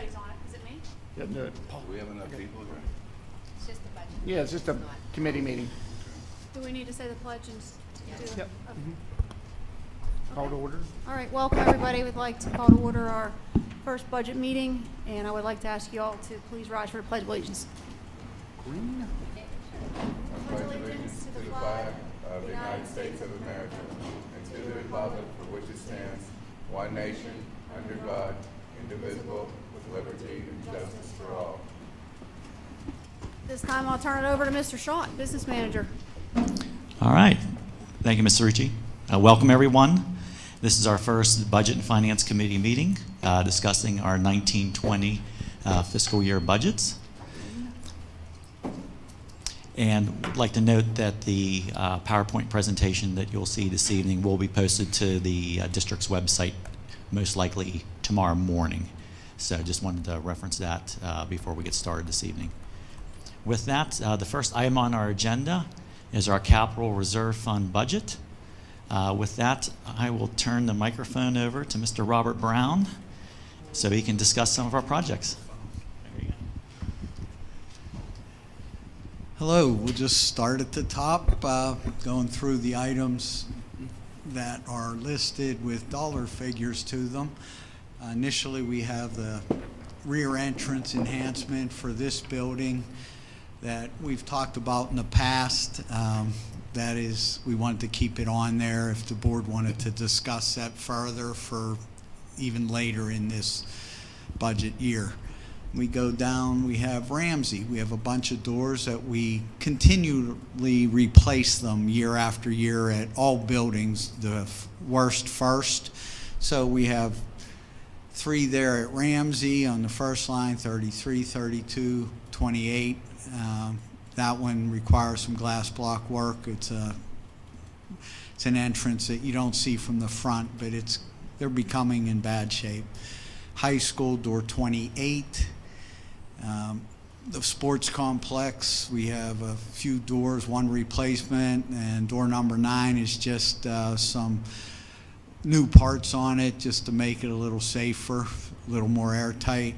Nobody's on it. Is it me? Yeah, no, Do we have enough people here? It's just the budget. yeah, it's just a committee meeting. Do we need to say the pledge and do Yep. okay. Call to order. All right, welcome everybody. We'd like to call to order our first budget meeting, and I would like to ask you all to please rise for the Pledge of Allegiance. Green. I pledge allegiance to the flag of the United States of America and to the republic for which it stands, one nation, under God, indivisible, with liberty and justice for all. This time I'll turn it over to Mr. Shaw, Business Manager. All right. Thank you, Mr. Ricci. Welcome, everyone. This is our first Budget and Finance Committee meeting discussing our 1920 fiscal year budgets. And I'd like to note that the PowerPoint presentation that you'll see this evening will be posted to the district's website most likely tomorrow morning. So just wanted to reference that before we get started this evening. With that, the first item on our agenda is our Capital Reserve Fund budget. With that, I will turn the microphone over to Mr. Robert Brown so he can discuss some of our projects. Hello, we'll just start at the top, going through the items that are listed with dollar figures to them. Initially, we have the rear entrance enhancement for this building that we've talked about in the past. That is, we wanted to keep it on there if the board wanted to discuss that further for even later in this budget year. We go down, we have Ramsey. We have a bunch of doors that we continually replace them year after year at all buildings, the worst first. So we have 3 there at Ramsey on the first line, 33, 32, 28. That one requires some glass block work. It's an entrance that you don't see from the front, but they're becoming in bad shape. High School, door 28. The sports complex, we have a few doors, one replacement, and door number 9 is just some new parts on it just to make it a little safer, a little more airtight.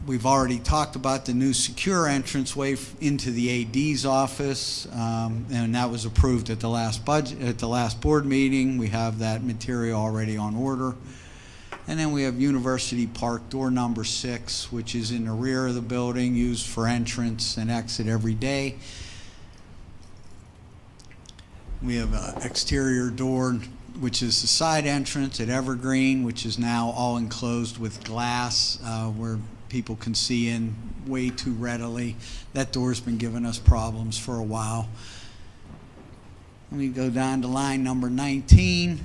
We've already talked about the new secure entranceway into the AD's office, and that was approved at the last board meeting. We have that material already on order. And then we have University Park, door number 6, which is in the rear of the building, used for entrance and exit every day. We have an exterior door, which is the side entrance at Evergreen, which is now all enclosed with glass where people can see in way too readily. That door's been giving us problems for a while. We go down to line number 19.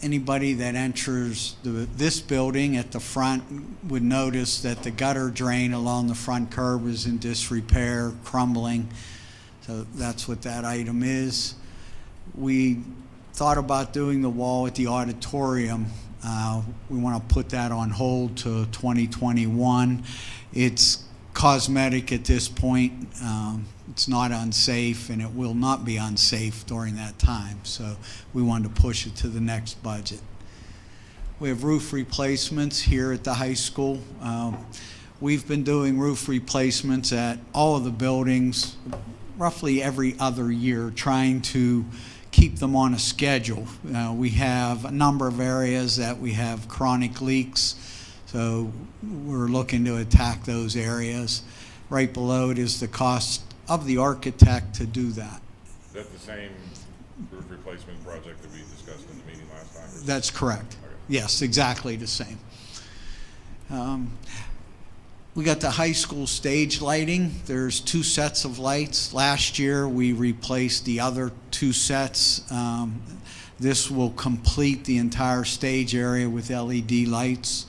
Anybody that enters this building at the front would notice that the gutter drain along the front curb is in disrepair, crumbling. So that's what that item is. We thought about doing the wall at the auditorium. We want to put that on hold to 2021. It's cosmetic at this point. It's not unsafe, and it will not be unsafe during that time. So we wanted to push it to the next budget. We have roof replacements here at the high school. We've been doing roof replacements at all of the buildings roughly every other year, trying to keep them on a schedule. We have a number of areas that we have chronic leaks, so we're looking to attack those areas. Right below it is the cost of the architect to do that. Is that the same roof replacement project that we discussed in the meeting last time? That's correct. Okay. Yes, exactly the same. We got the high school stage lighting. There's 2 sets of lights. Last year we replaced the other 2 sets. This will complete the entire stage area with LED lights.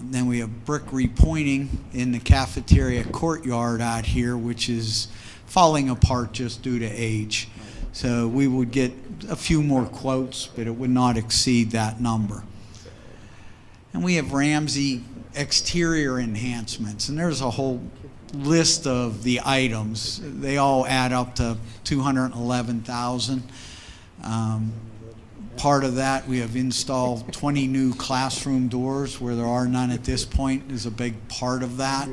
Then we have brick repointing in the cafeteria courtyard out here, which is falling apart just due to age. So we would get a few more quotes, but it would not exceed that number. And we have Ramsey exterior enhancements, and there's a whole list of the items. They all add up to $211,000. part of that, we have installed 20 new classroom doors where there are none at this point is a big part of that.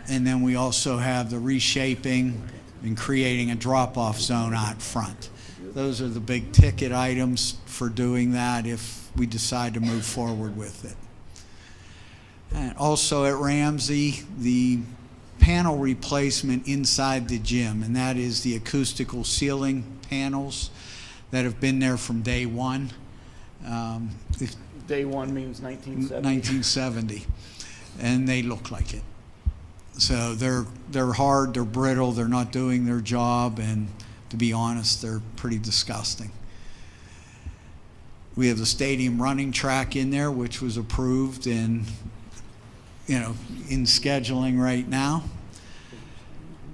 And then we also have the reshaping and creating a drop-off zone out front. Those are the big ticket items for doing that if we decide to move forward with it. And also at Ramsey, the panel replacement inside the gym, and that is the acoustical ceiling panels that have been there from day one. Day one means 1970. 1970, and they look like it. So they're hard, they're brittle, they're not doing their job, and to be honest, they're pretty disgusting. We have the stadium running track in there, which was approved and in scheduling right now.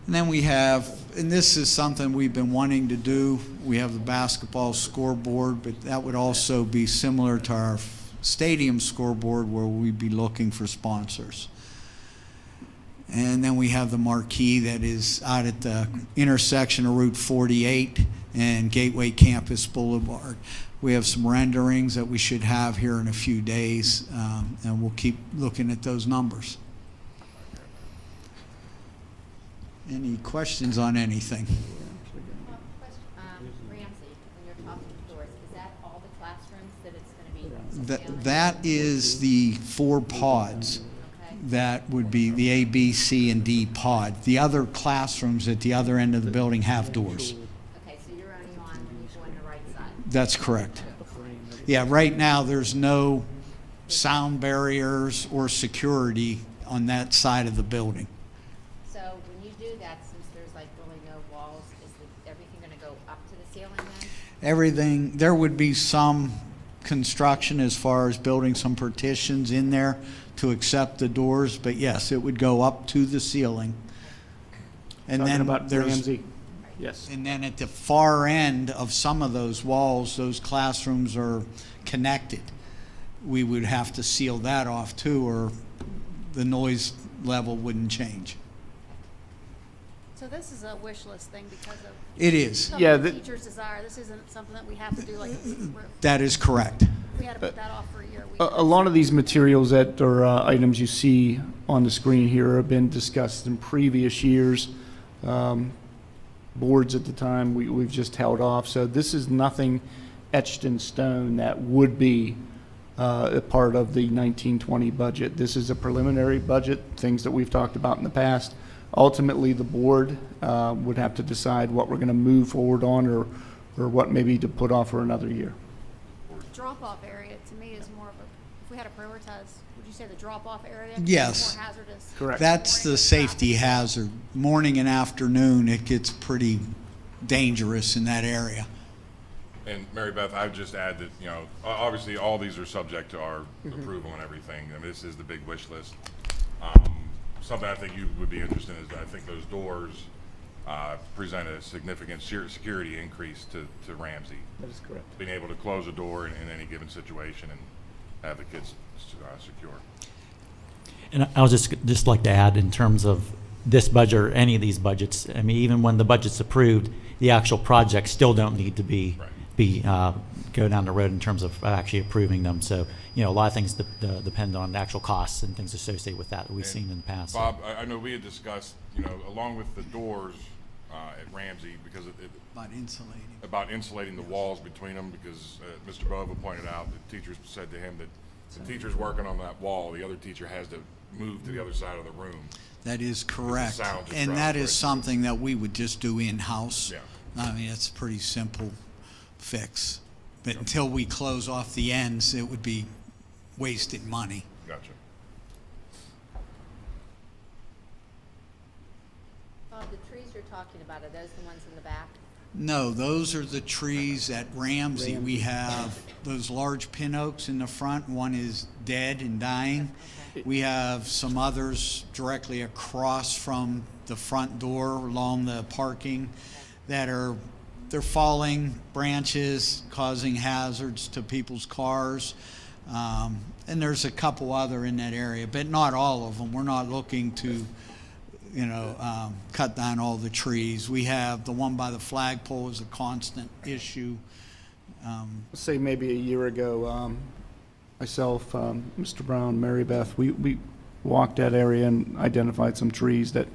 And then we have, and this is something we've been wanting to do, we have the basketball scoreboard, but that would also be similar to our stadium scoreboard where we'd be looking for sponsors. And then we have the marquee that is out at the intersection of Route 48 and Gateway Campus Boulevard. We have some renderings that we should have here in a few days, and we'll keep looking at those numbers. Any questions on anything? Ramsey, when you're talking doors, is that all the classrooms that it's going to be? That is the 4 pods. Okay. That would be the A, B, C, and D pod. The other classrooms at the other end of the building have doors. Okay, so you're only on when you go on the right side. That's correct. Yeah, right now there's no sound barriers or security on that side of the building. So when you do that, since there's like really no walls, is everything going to go up to the ceiling then? Everything, there would be some construction as far as building some partitions in there to accept the doors, but yes, it would go up to the ceiling. And Talking then about there's, Ramsey. Yes. and then at the far end of some of those walls, those classrooms are connected. We would have to seal that off too, or the noise level wouldn't change. So this is a wish list thing because of It is. some Yeah, of the the- teachers' desire. This isn't something that we have to do like, That is correct. we had to put that off for a year. A lot of these materials that are items you see on the screen here have been discussed in previous years. Boards at the time, we've just held off. So this is nothing etched in stone that would be a part of the 1920 budget. This is a preliminary budget, things that we've talked about in the past. Ultimately, the board would have to decide what we're going to move forward on or what maybe to put off for another year. Drop-off area, to me, is more of a, if we had to prioritize, would you say the drop-off area? Yes. More hazardous? Correct. That's the safety hazard. Morning and afternoon, it gets pretty dangerous in that area. And Mary Beth, I would just add that, obviously all these are subject to our approval and everything. I mean, this is the big wish list. Something I think you would be interested in is I think those doors present a significant security increase to Ramsey. That is correct. Being able to close a door in any given situation and have the kids secure. And I would just like to add, in terms of this budget or any of these budgets, I mean, even when the budget's approved, the actual projects still don't need to be go down the road in terms of actually approving them. So, a lot of things depend on the actual costs and things associated with that we've seen in the past. Bob, I know we had discussed, along with the doors at Ramsey, because about insulating the walls between them, because Mr. Bova pointed out that teachers said to him that the teacher's working on that wall, the other teacher has to move to the other side of the room. That is correct. sound just And travels that right is through. something that we would just do in-house. Yeah. I mean, it's a pretty simple fix. But until we close off the ends, it would be wasted money. Gotcha. Bob, the trees you're talking about, are those the ones in the back? No, those are the trees at Ramsey. We have those large pin oaks in the front. One is dead and dying. We have some others directly across from the front door along the parking that they're falling branches, causing hazards to people's cars. And there's a couple other in that area, but not all of them. We're not looking to cut down all the trees. We have the one by the flagpole is a constant issue. Say maybe a year ago, myself, Mr. Brown, Mary Beth, we walked that area and identified some trees that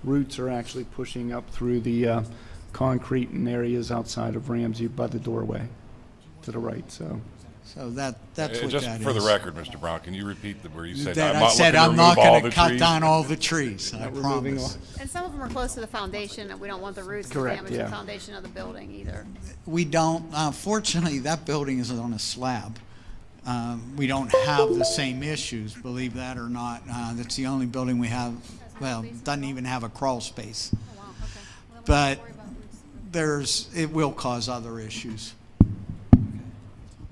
roots are actually pushing up through the concrete in areas outside of Ramsey by the doorway to the right, so. So that's what that is. Just for the record, Mr. Brown, can you repeat where you said, That I'm I not said looking to I'm not remove all going the to cut trees? down all the trees, I Not removing promise. all- And some of them are close to the foundation, and we don't want the roots to Correct, damage yeah. the foundation of the building either. We don't, fortunately, that building is on a slab. We don't have the same issues, believe that or not. That's the only building we have, well, doesn't even have a crawl space. Oh, wow, okay. Well, then we don't have But to worry about roots. it will cause other issues.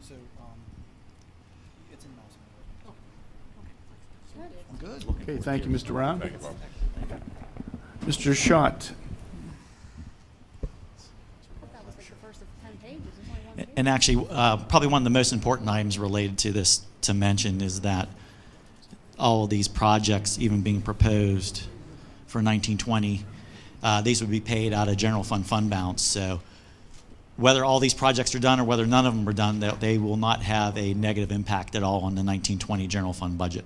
So, it's in Mossman. Good. Okay, thank you, Mr. Brown. Thank you, Bob. Mr. Schott. That was like the first of 10 pages. There's only one page. And actually, probably one of the most important items related to this to mention is that all of these projects, even being proposed for 1920, these would be paid out of general fund balance. So whether all these projects are done or whether none of them are done, they will not have a negative impact at all on the 1920 general fund budget.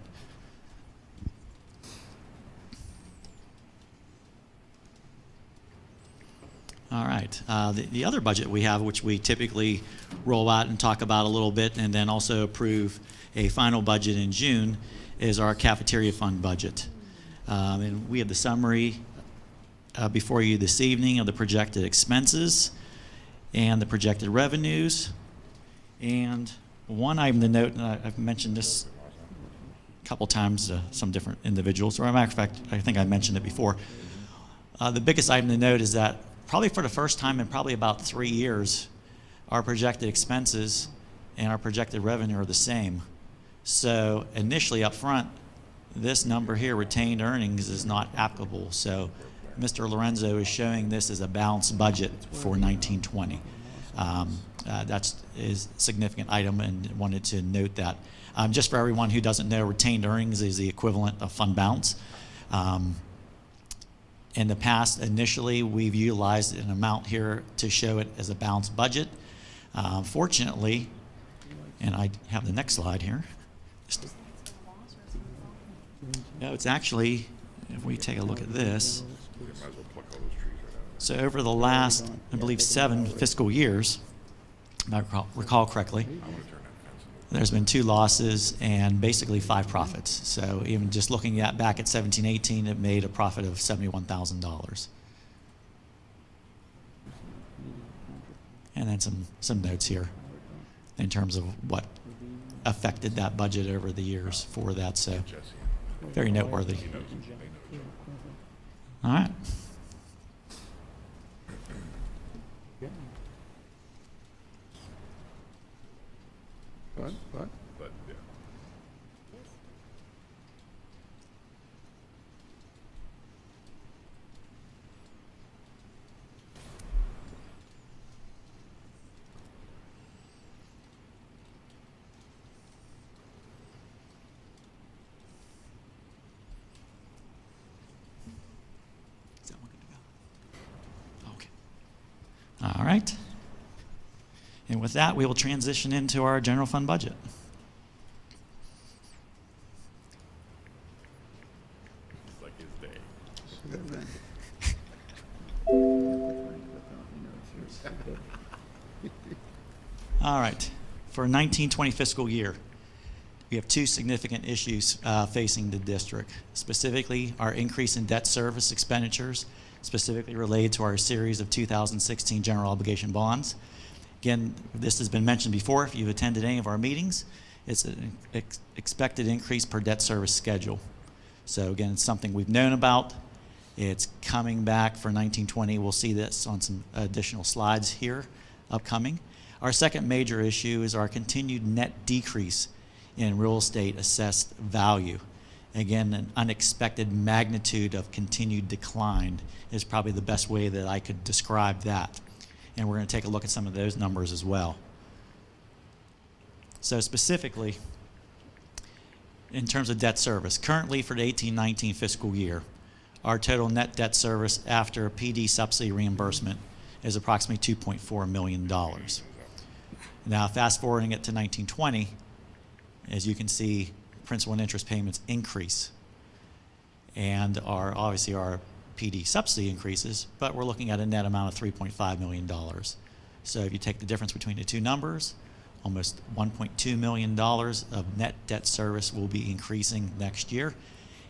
All right. The other budget we have, which we typically roll out and talk about a little bit and then also approve a final budget in June, is our cafeteria fund budget. And we have the summary before you this evening of the projected expenses and the projected revenues. And one item to note, and I've mentioned this a couple times to some different individuals, or as a matter of fact, I think I mentioned it before. The biggest item to note is that probably for the first time in probably about 3 years, our projected expenses and our projected revenue are the same. So initially up front, this number here, retained earnings, is not applicable. So Mr. Lorenzo is showing this as a balanced budget for 1920. That's a significant item and wanted to note that. Just for everyone who doesn't know, retained earnings is the equivalent of fund balance. In the past, initially, we've utilized an amount here to show it as a balanced budget. Fortunately, and I have the next slide here. No, it's actually, if we take a look at this, We might as well pluck all those trees right out. so over the last, I believe, 7 fiscal years, if I recall correctly, I'm gonna turn that fence. there's been 2 losses and basically 5 profits. So even just looking at back at 17-18, it made a profit of $71,000. And then some notes here in terms of what affected that budget over the years for that. So Jesse, very noteworthy. he knows, they know each other. All right. What? But, yeah. Is that one good to go? Okay. All right. And with that, we will transition into our general fund budget. It's like his day. All right. For 1920 fiscal year, we have 2 significant issues facing the district, specifically our increase in debt service expenditures, specifically related to our series of 2016 general obligation bonds. Again, this has been mentioned before. If you've attended any of our meetings, it's an expected increase per debt service schedule. So again, it's something we've known about. It's coming back for 1920. We'll see this on some additional slides here upcoming. Our second major issue is our continued net decrease in real estate assessed value. Again, an unexpected magnitude of continued decline is probably the best way that I could describe that. And we're going to take a look at some of those numbers as well. So specifically, in terms of debt service, currently for the 18-19 fiscal year, our total net debt service after PD subsidy reimbursement is approximately $2.4 million. Now, fast forwarding it to 1920, as you can see, principal and interest payments increase. And obviously our PD subsidy increases, but we're looking at a net amount of $3.5 million. So if you take the difference between the two numbers, almost $1.2 million of net debt service will be increasing next year.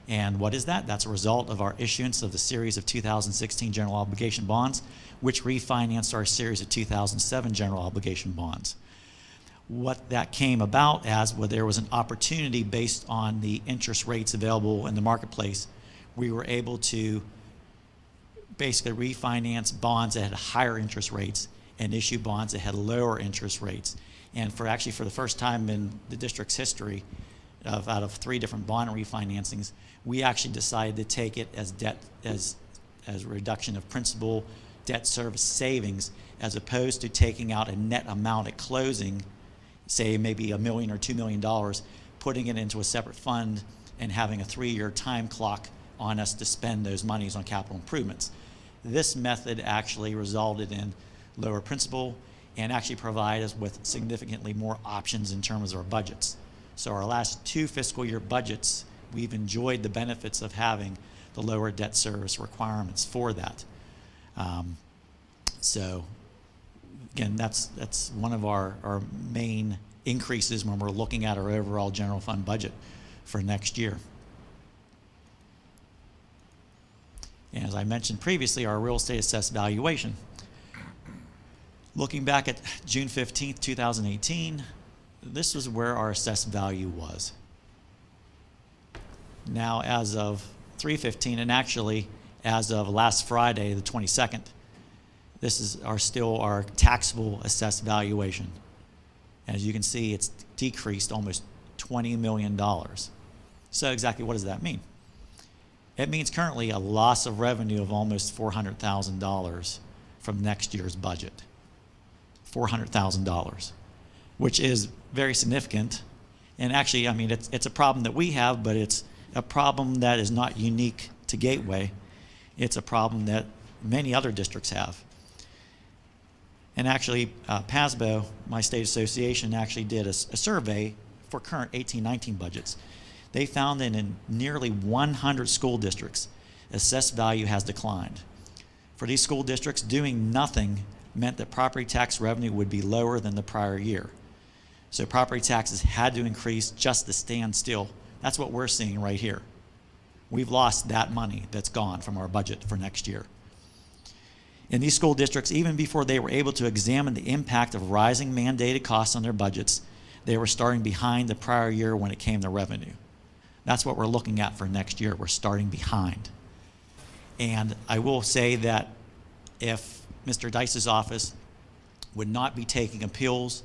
And what is that? That's a result of our issuance of the series of 2016 general obligation bonds, which refinanced our series of 2007 general obligation bonds. What that came about as, well, there was an opportunity based on the interest rates available in the marketplace. We were able to basically refinance bonds that had higher interest rates and issue bonds that had lower interest rates. And for the first time in the district's history, out of 3 different bond refinancings, we actually decided to take it as debt, as a reduction of principal debt service savings, as opposed to taking out a net amount at closing, say maybe $1 million or $2 million, putting it into a separate fund and having a 3-year time clock on us to spend those monies on capital improvements. This method actually resulted in lower principal and actually provide us with significantly more options in terms of our budgets. So our last 2 fiscal year budgets, we've enjoyed the benefits of having the lower debt service requirements for that. So again, that's one of our main increases when we're looking at our overall general fund budget for next year. And as I mentioned previously, our real estate assessed valuation. Looking back at June 15th, 2018, this was where our assessed value was. Now, as of 3/15, and actually as of last Friday, the 22nd, this is still our taxable assessed valuation. As you can see, it's decreased almost $20 million. So exactly what does that mean? It means currently a loss of revenue of almost $400,000 from next year's budget. $400,000, which is very significant. And actually, I mean, it's a problem that we have, but it's a problem that is not unique to Gateway. It's a problem that many other districts have. And actually, PASBO, my state association, actually did a survey for current 18-19 budgets. They found that in nearly 100 school districts, assessed value has declined. For these school districts, doing nothing meant that property tax revenue would be lower than the prior year. So property taxes had to increase just to stand still. That's what we're seeing right here. We've lost that money that's gone from our budget for next year. In these school districts, even before they were able to examine the impact of rising mandated costs on their budgets, they were starting behind the prior year when it came to revenue. That's what we're looking at for next year. We're starting behind. And I will say that if Mr. Dice's office would not be taking appeals,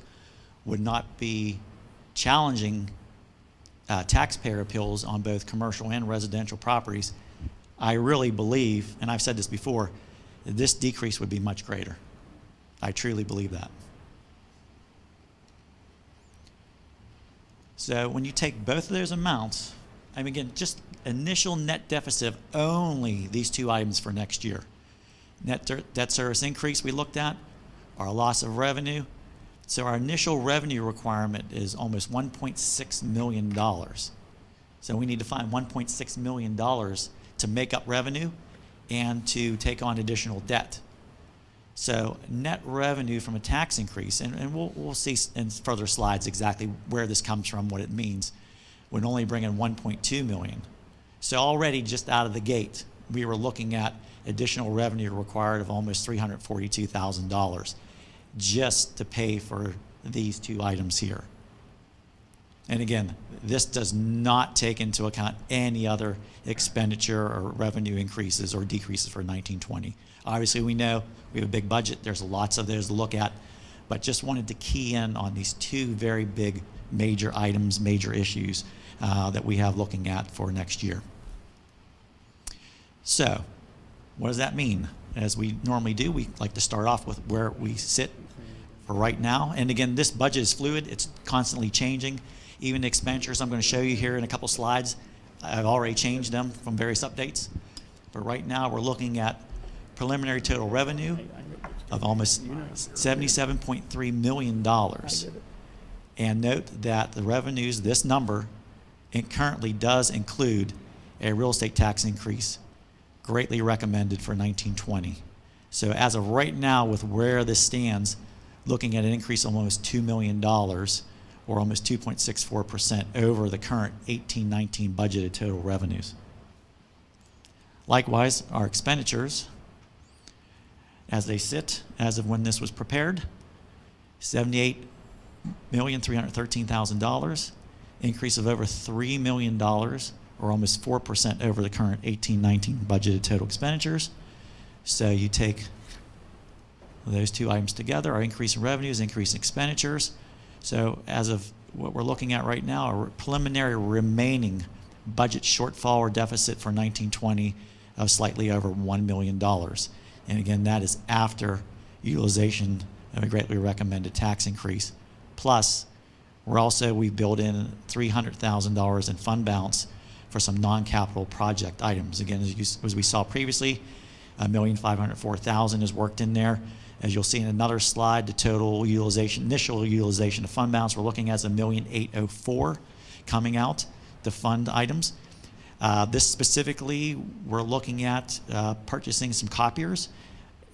would not be challenging taxpayer appeals on both commercial and residential properties, I really believe, and I've said this before, this decrease would be much greater. I truly believe that. So when you take both of those amounts, I mean, again, just initial net deficit of only these 2 items for next year. Net debt service increase we looked at, our loss of revenue. So our initial revenue requirement is almost $1.6 million. So we need to find $1.6 million to make up revenue and to take on additional debt. So net revenue from a tax increase, and we'll see in further slides exactly where this comes from, what it means, would only bring in $1.2 million. So already just out of the gate, we were looking at additional revenue required of almost $342,000 just to pay for these 2 items here. And again, this does not take into account any other expenditure or revenue increases or decreases for 1920. Obviously, we know we have a big budget. There's lots of those to look at, but just wanted to key in on these 2 very big major items, major issues that we have looking at for next year. So what does that mean? As we normally do, we like to start off with where we sit for right now. And again, this budget is fluid. It's constantly changing. Even the expenditures I'm going to show you here in a couple slides, I've already changed them from various updates. But right now, we're looking at preliminary total revenue of almost $77.3 million. And note that the revenues, this number, it currently does include a real estate tax increase greatly recommended for 1920. So as of right now, with where this stands, looking at an increase of almost $2 million, or almost 2.64% over the current 18-19 budgeted total revenues. Likewise, our expenditures, as they sit as of when this was prepared, $78,313,000, increase of over $3 million, or almost 4% over the current 18-19 budgeted total expenditures. So you take those two items together, our increase in revenues, increase in expenditures. So as of what we're looking at right now, our preliminary remaining budget shortfall or deficit for 1920 of slightly over $1 million. And again, that is after utilization of a greatly recommended tax increase. Plus, we've built in $300,000 in fund balance for some non-capital project items. Again, as we saw previously, $1,504,000 is worked in there. As you'll see in another slide, the total utilization, initial utilization of fund balance, we're looking at $1,804,000 coming out to fund items. This specifically, we're looking at purchasing some copiers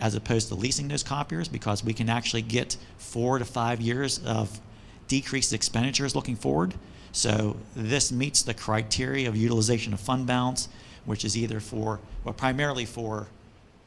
as opposed to leasing those copiers, because we can actually get 4 to 5 years of decreased expenditures looking forward. So this meets the criteria of utilization of fund balance, which is either primarily for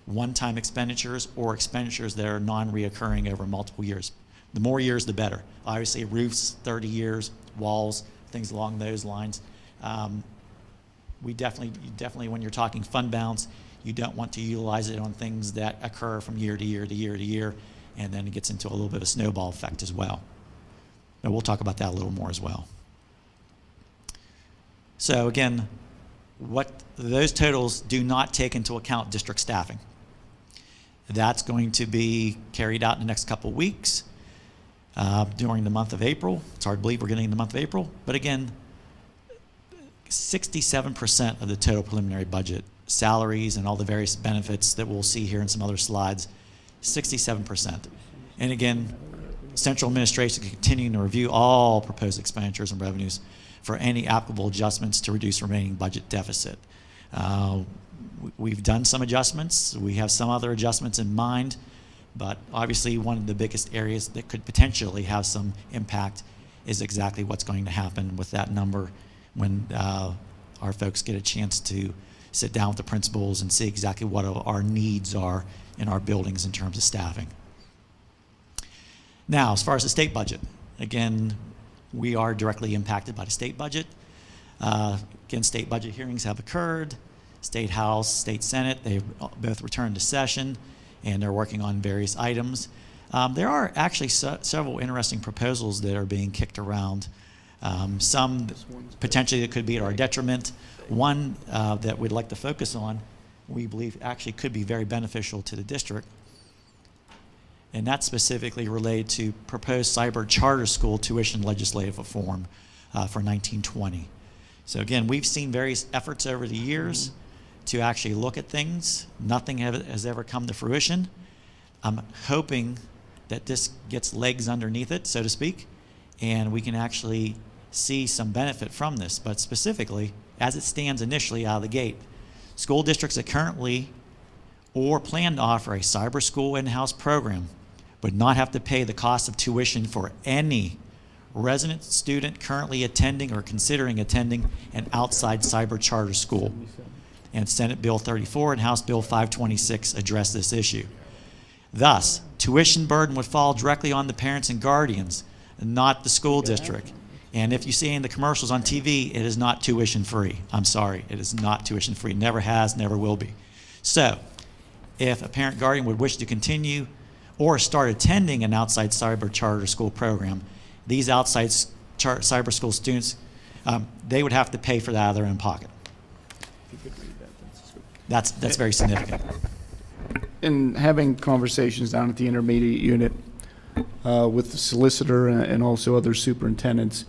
one-time expenditures or expenditures that are non-reoccurring over multiple years. The more years, the better. Obviously, roofs, 30 years, walls, things along those lines. You definitely, when you're talking fund balance, you don't want to utilize it on things that occur from year to year to year to year, and then it gets into a little bit of a snowball effect as well. And we'll talk about that a little more as well. So again, those totals do not take into account district staffing. That's going to be carried out in the next couple of weeks during the month of April. It's hard to believe we're getting in the month of April, but again, 67% of the total preliminary budget, salaries and all the various benefits that we'll see here in some other slides, 67%. And again, central administration is continuing to review all proposed expenditures and revenues for any applicable adjustments to reduce remaining budget deficit. We've done some adjustments. We have some other adjustments in mind, but obviously one of the biggest areas that could potentially have some impact is exactly what's going to happen with that number when our folks get a chance to sit down with the principals and see exactly what our needs are in our buildings in terms of staffing. Now, as far as the state budget, again, we are directly impacted by the state budget. Again, state budget hearings have occurred. State House, State Senate, they've both returned to session, and they're working on various items. There are actually several interesting proposals that are being kicked around. Some potentially that could be at our detriment. One that we'd like to focus on, we believe actually could be very beneficial to the district, and that's specifically related to proposed cyber charter school tuition legislative reform for 1920. So again, we've seen various efforts over the years to actually look at things. Nothing has ever come to fruition. I'm hoping that this gets legs underneath it, so to speak, and we can actually see some benefit from this. But specifically, as it stands initially out of the gate, school districts that currently or plan to offer a cyber school in-house program would not have to pay the cost of tuition for any resident student currently attending or considering attending an outside cyber charter school. And Senate Bill 34 and House Bill 526 address this issue. Thus, tuition burden would fall directly on the parents and guardians, not the school district. And if you see in the commercials on TV, it is not tuition free. I'm sorry, it is not tuition free. Never has, never will be. So, if a parent guardian would wish to continue or start attending an outside cyber charter school program, these outside cyber school students, they would have to pay for that out of their own pocket. That's very significant. In having conversations down at the intermediate unit with the solicitor and also other superintendents,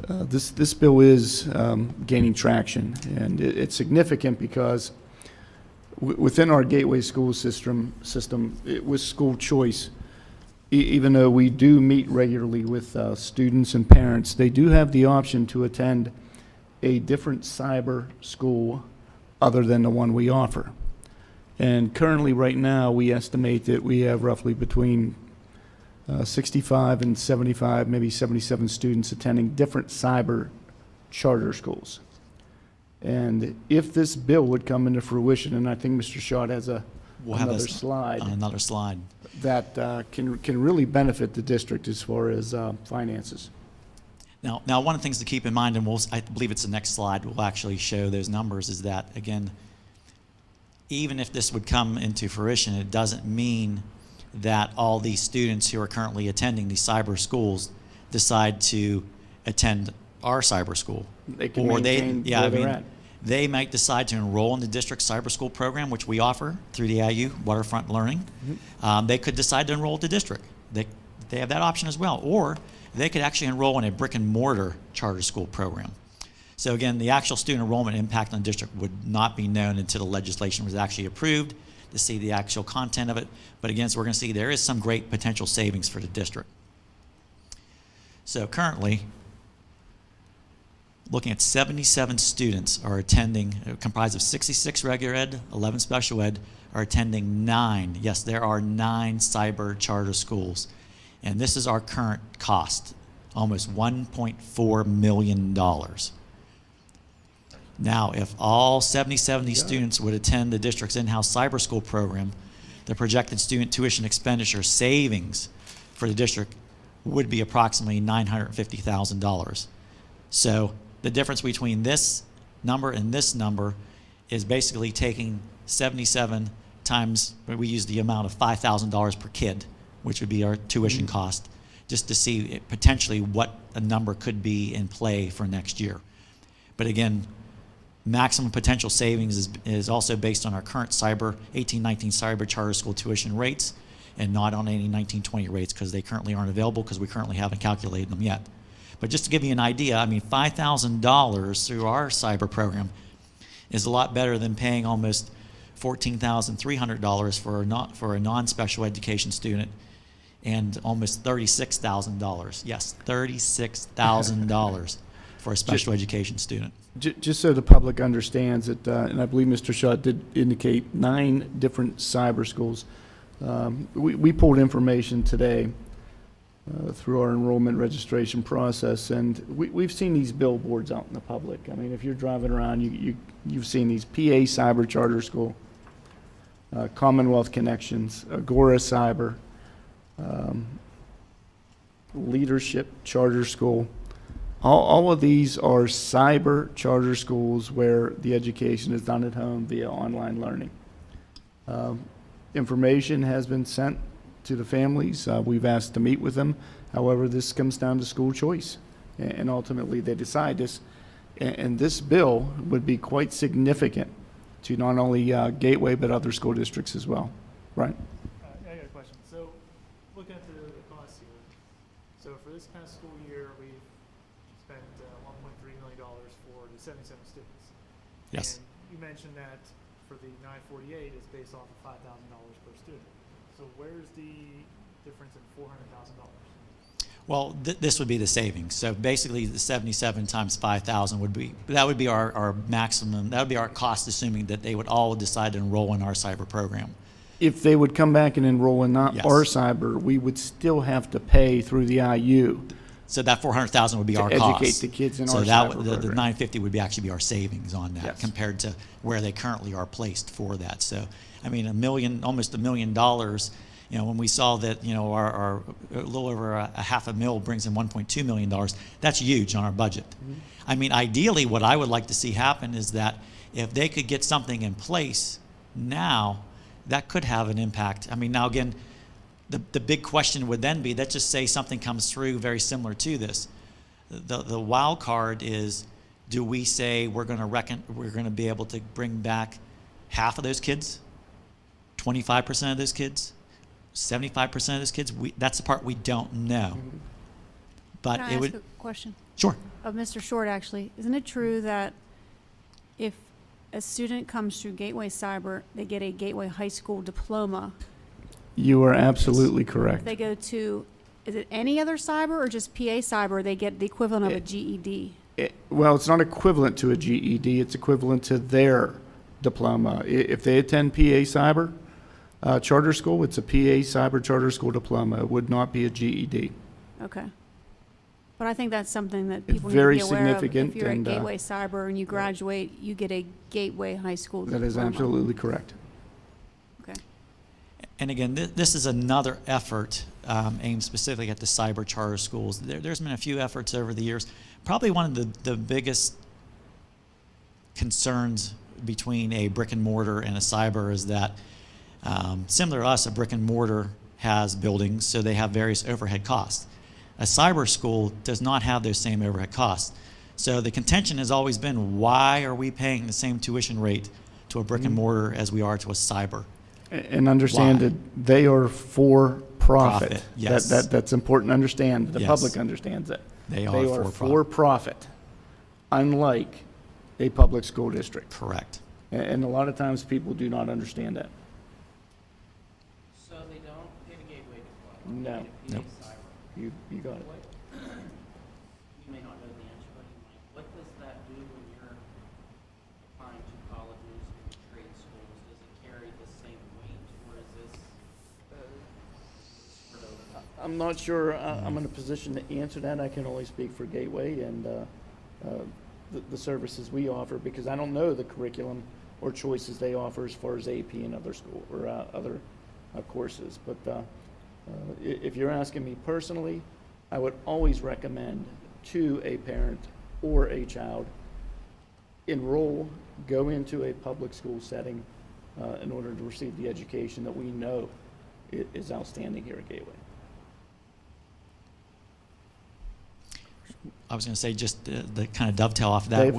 this bill is gaining traction, and it's significant because Within our Gateway school system, with school choice, even though we do meet regularly with students and parents, they do have the option to attend a different cyber school other than the one we offer. And currently, right now, we estimate that we have roughly between 65 and 75, maybe 77 students attending different cyber charter schools. And if this bill would come into fruition, and I think Mr. Schott has another slide, Another slide. that can really benefit the district as far as finances. Now, one of the things to keep in mind, and I believe it's the next slide, will actually show those numbers, is that, again, even if this would come into fruition, it doesn't mean that all these students who are currently attending these cyber schools decide to attend our cyber school. They can maintain where they're at. They might decide to enroll in the district cyber school program, which we offer through the IU Waterfront Learning. They could decide to enroll at the district. They have that option as well. Or they could actually enroll in a brick and mortar charter school program. So again, the actual student enrollment impact on the district would not be known until the legislation was actually approved to see the actual content of it. But again, so we're going to see there is some great potential savings for the district. So currently, looking at 77 students are attending, comprised of 66 regular ed, 11 special ed, are attending 9. Yes, there are 9 cyber charter schools. And this is our current cost, almost $1.4 million. Now, if all 77 students would attend the district's in-house cyber school program, the projected student tuition expenditure savings for the district would be approximately $950,000. So the difference between this number and this number is basically taking 77 times, we use the amount of $5,000 per kid, which would be our tuition cost, just to see potentially what a number could be in play for next year. But again, maximum potential savings is also based on our current 18-19 cyber charter school tuition rates, and not on any 19-20 rates, because they currently aren't available, because we currently haven't calculated them yet. But just to give you an idea, I mean, $5,000 through our cyber program is a lot better than paying almost $14,300 for a non-special education student, and almost $36,000. Yes, $36,000 for a special education student. Just so the public understands it, and I believe Mr. Schott did indicate 9 different cyber schools. We pulled information today through our enrollment registration process, and we've seen these billboards out in the public. I mean, if you're driving around, you've seen these PA Cyber Charter School, Commonwealth Connections, Agora Cyber, Leadership Charter School. All of these are cyber charter schools where the education is done at home via online learning. Information has been sent to the families. We've asked to meet with them. However, this comes down to school choice, and ultimately they decide this. And this bill would be quite significant to not only Gateway but other school districts as well. Right? I got a question. So, looking at the costs here, so for this past school year, we've spent $1.3 million for the 77 students. Yes. And you mentioned that for the 948 is based off of $5,000 per student. So where's the difference in $400,000? Well, this would be the savings. So basically, the 77 times 5,000 would be our maximum. That would be our cost, assuming that they would all decide to enroll in our cyber program. If they would come back and enroll in not Yes. our cyber, we would still have to pay through the IU. So that 400,000 would be To our educate cost. the kids in so our that cyber would, the program. 950 would be actually be our savings on that, Yes. compared to where they currently are placed for that. So, I mean, almost $1 million. You know, when we saw that, you know, our a little over a $500,000 brings in $1.2 million, that's huge on our budget. Mm-hmm. I mean, ideally, what I would like to see happen is that if they could get something in place now, that could have an impact. I mean, now again, the big question would then be, let's just say something comes through very similar to this. The wild card is, do we say we're going to be able to bring back half of those kids, 25% of those kids, 75% of those kids? That's the part we don't know. But Can I it ask would. a question Sure. of Mr. Short, actually? Isn't it true that if a student comes through Gateway Cyber, they get a Gateway High School diploma. You are absolutely If correct. they go to, is it any other cyber or just PA Cyber, they get the equivalent of a GED? Well, it's not equivalent to a GED, it's equivalent to their diploma. If they attend PA Cyber charter school, it's a PA Cyber charter school diploma. It would not be a GED. Okay. But I think that's something that It's people need to very be aware of. significant If you're at and, Gateway Cyber and you graduate, you get a Gateway High School diploma. That is absolutely correct. Okay. And again, this is another effort aimed specifically at the cyber charter schools. There's been a few efforts over the years. Probably one of the biggest concerns between a brick and mortar and a cyber is that, similar to us, a brick and mortar has buildings, so they have various overhead costs. A cyber school does not have those same overhead costs. So the contention has always been, why are we paying the same tuition rate to a brick and mortar as we are to a cyber? And understand Why? that they are for profit. Profit, yes. That's important to understand. The Yes. public understands that. They are for for profit, unlike a public school district. Correct. And a lot of times people do not understand that. So they don't pay the gateway diploma? No. They Nope. pay cyber. You got it. You may not know the answer, but you might. What does that do when you're applying to colleges or trade schools? Does it carry the same weight, or is this sort of? I'm not sure I'm in a position to answer that. I can only speak for Gateway and the services we offer, because I don't know the curriculum or choices they offer as far as AP and other school or other courses. But if you're asking me personally, I would always recommend to a parent or a child, enroll, go into a public school setting in order to receive the education that we know is outstanding here at Gateway. I was going to say, just the kind of dovetail off of that. Dave?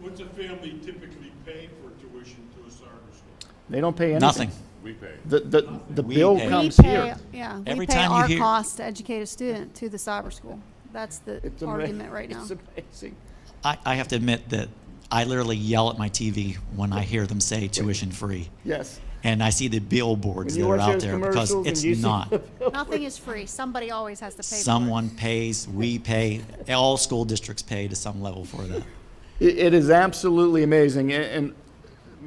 What's a family typically pay for tuition to a cyber school? They don't pay anything. Nothing. We pay. The We bill pay. comes We pay, here. yeah, we Every pay time you our hear- cost to educate a student to the cyber school. That's the It's ama- argument right now. It's amazing. I have to admit that I literally yell at my TV when I hear them say tuition free. Yes. And I see the billboards When you that are watch out those there, because commercials and it's you see not. the bill- Nothing is free. Somebody always has to pay for it. Someone pays, we pay, all school districts pay to some level for that. It is absolutely amazing. And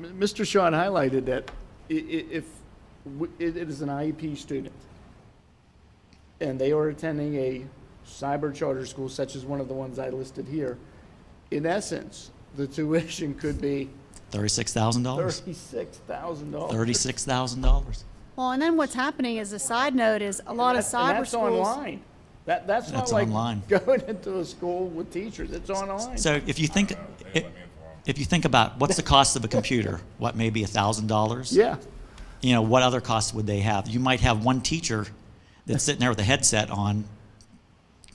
Mr. Sean highlighted that if it is an IEP student and they are attending a cyber charter school, such as one of the ones I listed here, in essence, the tuition could be $36,000? $36,000. $36,000. Well, and then what's happening is, a side note, is a lot of And cyber that's schools. online. That's not That's like online. going into a school with teachers. It's online. So if you think, if you think about what's the cost of a computer, what, maybe $1,000? Yeah. You know, what other costs would they have? You might have one teacher that's sitting there with a headset on.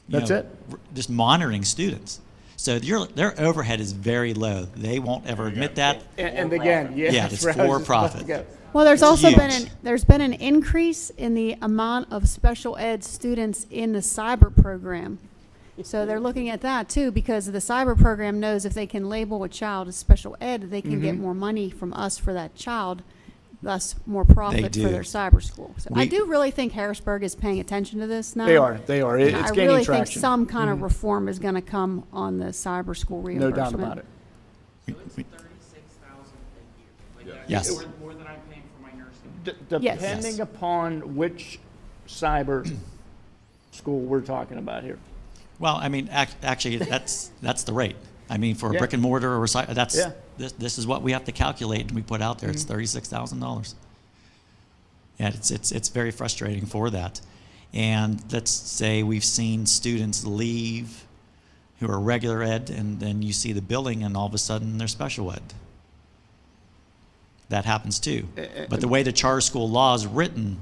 you That's know, it. Just monitoring students. So their overhead is very low. They won't ever admit that. And again, yeah. Yeah, that's it's where I was for just about to profit. go. Well, there's also Huge. there's been an increase in the amount of special ed students in the cyber program. So they're looking at that too, because the cyber program knows if they can label a child as special ed, they can get more money from us for that child, thus more profit for do. their cyber school. So I We- do really think Harrisburg is paying attention to this now. They are. And It's I gaining really think traction. some kind of reform is going to come on the cyber school No reimbursement. doubt about it. So it's 36,000 a year. Like Yes. that's more than I'm paying for my nursing. Yes. Depending Yes. upon which cyber school we're talking about here. Well, I mean, actually, that's the rate. I mean, for a Yeah. brick and mortar or that's Yeah. this is what we have to calculate, and we put out there. It's $36,000. And it's very frustrating for that. And let's say we've seen students leave who are regular ed, and then you see the billing, and all of a sudden they're special ed. That happens too. But the way the charter school law is written,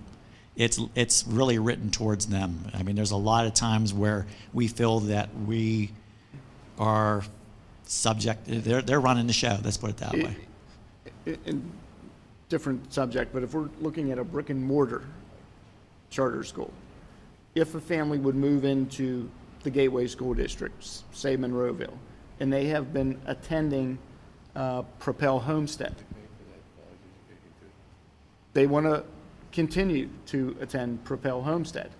it's really written towards them. I mean, there's a lot of times where we feel that we are subject. They're running the show. Let's put it that way. In different subject, but if we're looking at a brick and mortar charter school, if a family would move into the Gateway School District, say Monroeville, and they have been attending Propel Homestead. They want to continue to attend Propel Homestead.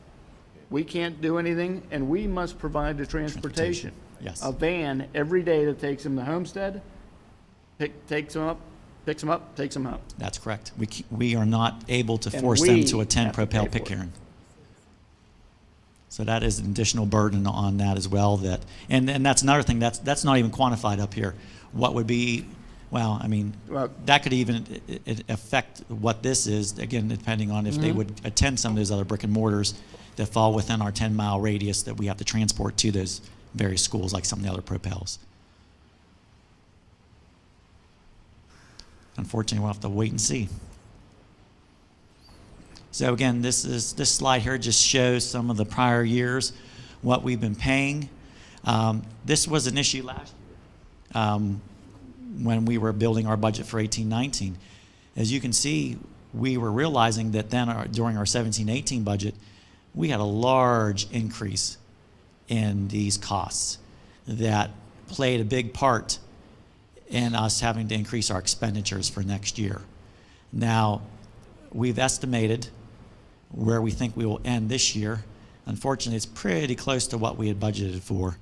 We can't do anything, and we must provide the transportation. Yes. A van every day that takes them to Homestead, picks them up, takes them home. That's correct. We are not able to And force them we to attend have to Propel pay for it. Pitcairn. So that is an additional burden on that as well. And that's another thing that's not even quantified up here. What would be, well, I mean, Well, that could even affect what this is, again, depending on if they would attend some of those other brick and mortars that fall within our 10-mile radius that we have to transport to those various schools, like some of the other Propels. Unfortunately, we'll have to wait and see. So again, this slide here just shows some of the prior years, what we've been paying. This was an issue last year when we were building our budget for 18-19. As you can see, we were realizing that then during our 17-18 budget, we had a large increase in these costs that played a big part in us having to increase our expenditures for next year. Now, we've estimated where we think we will end this year. Unfortunately, it's pretty close to what we had budgeted for.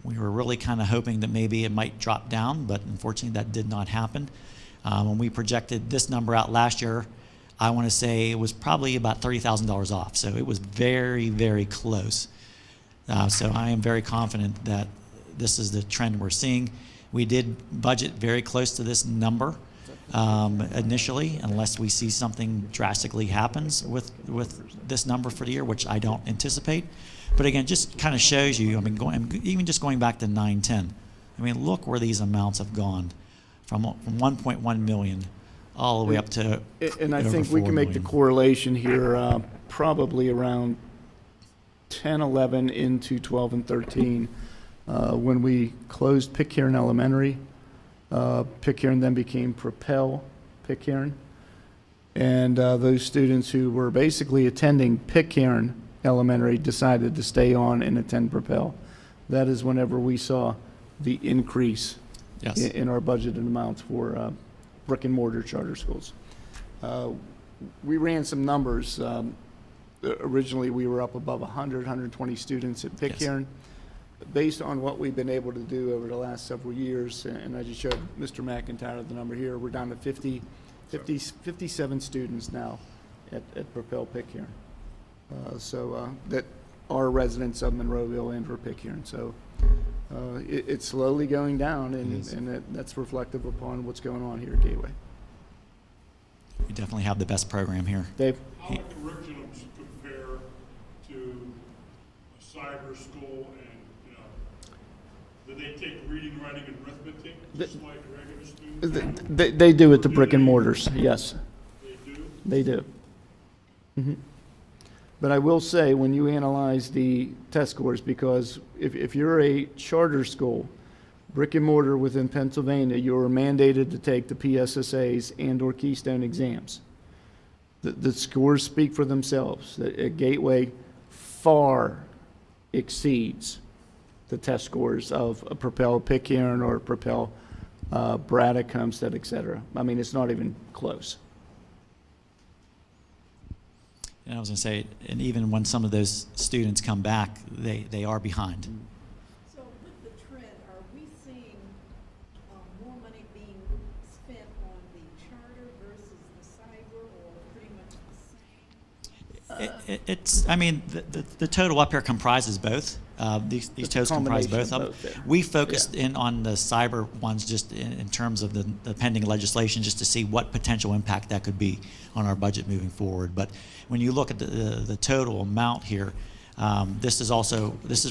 We were really kind of hoping that maybe it might drop down, but unfortunately that did not happen. When we projected this number out last year, I want to say it was probably about $30,000 off. So it was very, very close. So I am very confident that this is the trend we're seeing. We did budget very close to this number initially, unless we see something drastically happens with this number for the year, which I don't anticipate. But again, just kind of shows you, I mean, even just going back to 9-10, I mean, look where these amounts have gone from 1.1 million all the way up to And I over think we 4 can make the million. correlation here probably around 10, 11 into 12 and 13. When we closed Pitcairn Elementary, Pitcairn then became Propel Pitcairn. And those students who were basically attending Pitcairn Elementary decided to stay on and attend Propel. That is whenever we saw the increase Yes. in our budgeted amounts for brick and mortar charter schools. We ran some numbers. Originally, we were up above 100, 120 students at Pitcairn. Based on what we've been able to do over the last several years, and I just showed Mr. McIntyre the number here, we're down to 57 students now at Propel Pitcairn. That are residents of Monroeville and for Pitcairn. So it's slowly going down, and that's reflective upon what's going on here at Gateway. We definitely have the best program here. Dave? How do curriculums compare to a cyber school and, you know, do they take reading, writing, and arithmetic just like regular students? They do at the brick and mortars, yes. They do? They do. Mhm. But I will say, when you analyze the test scores, because if you're a charter school, brick and mortar within Pennsylvania, you're mandated to take the PSSAs and/or Keystone exams. The scores speak for themselves. A Gateway far exceeds the test scores of a Propel Pitcairn or Propel Braddock, Homestead, et cetera. I mean, it's not even close. And I was going to say, and even when some of those students come back, they are behind. So with the trend, are we seeing more money being spent on the charter versus the cyber, or pretty much the same? It's, I mean, the total up here comprises both. These It's a totals comprise both combination of of them. both, yeah. We focused in on the cyber ones just in terms of the pending legislation, just to see what potential impact that could be on our budget moving forward. But when you look at the total amount here, this is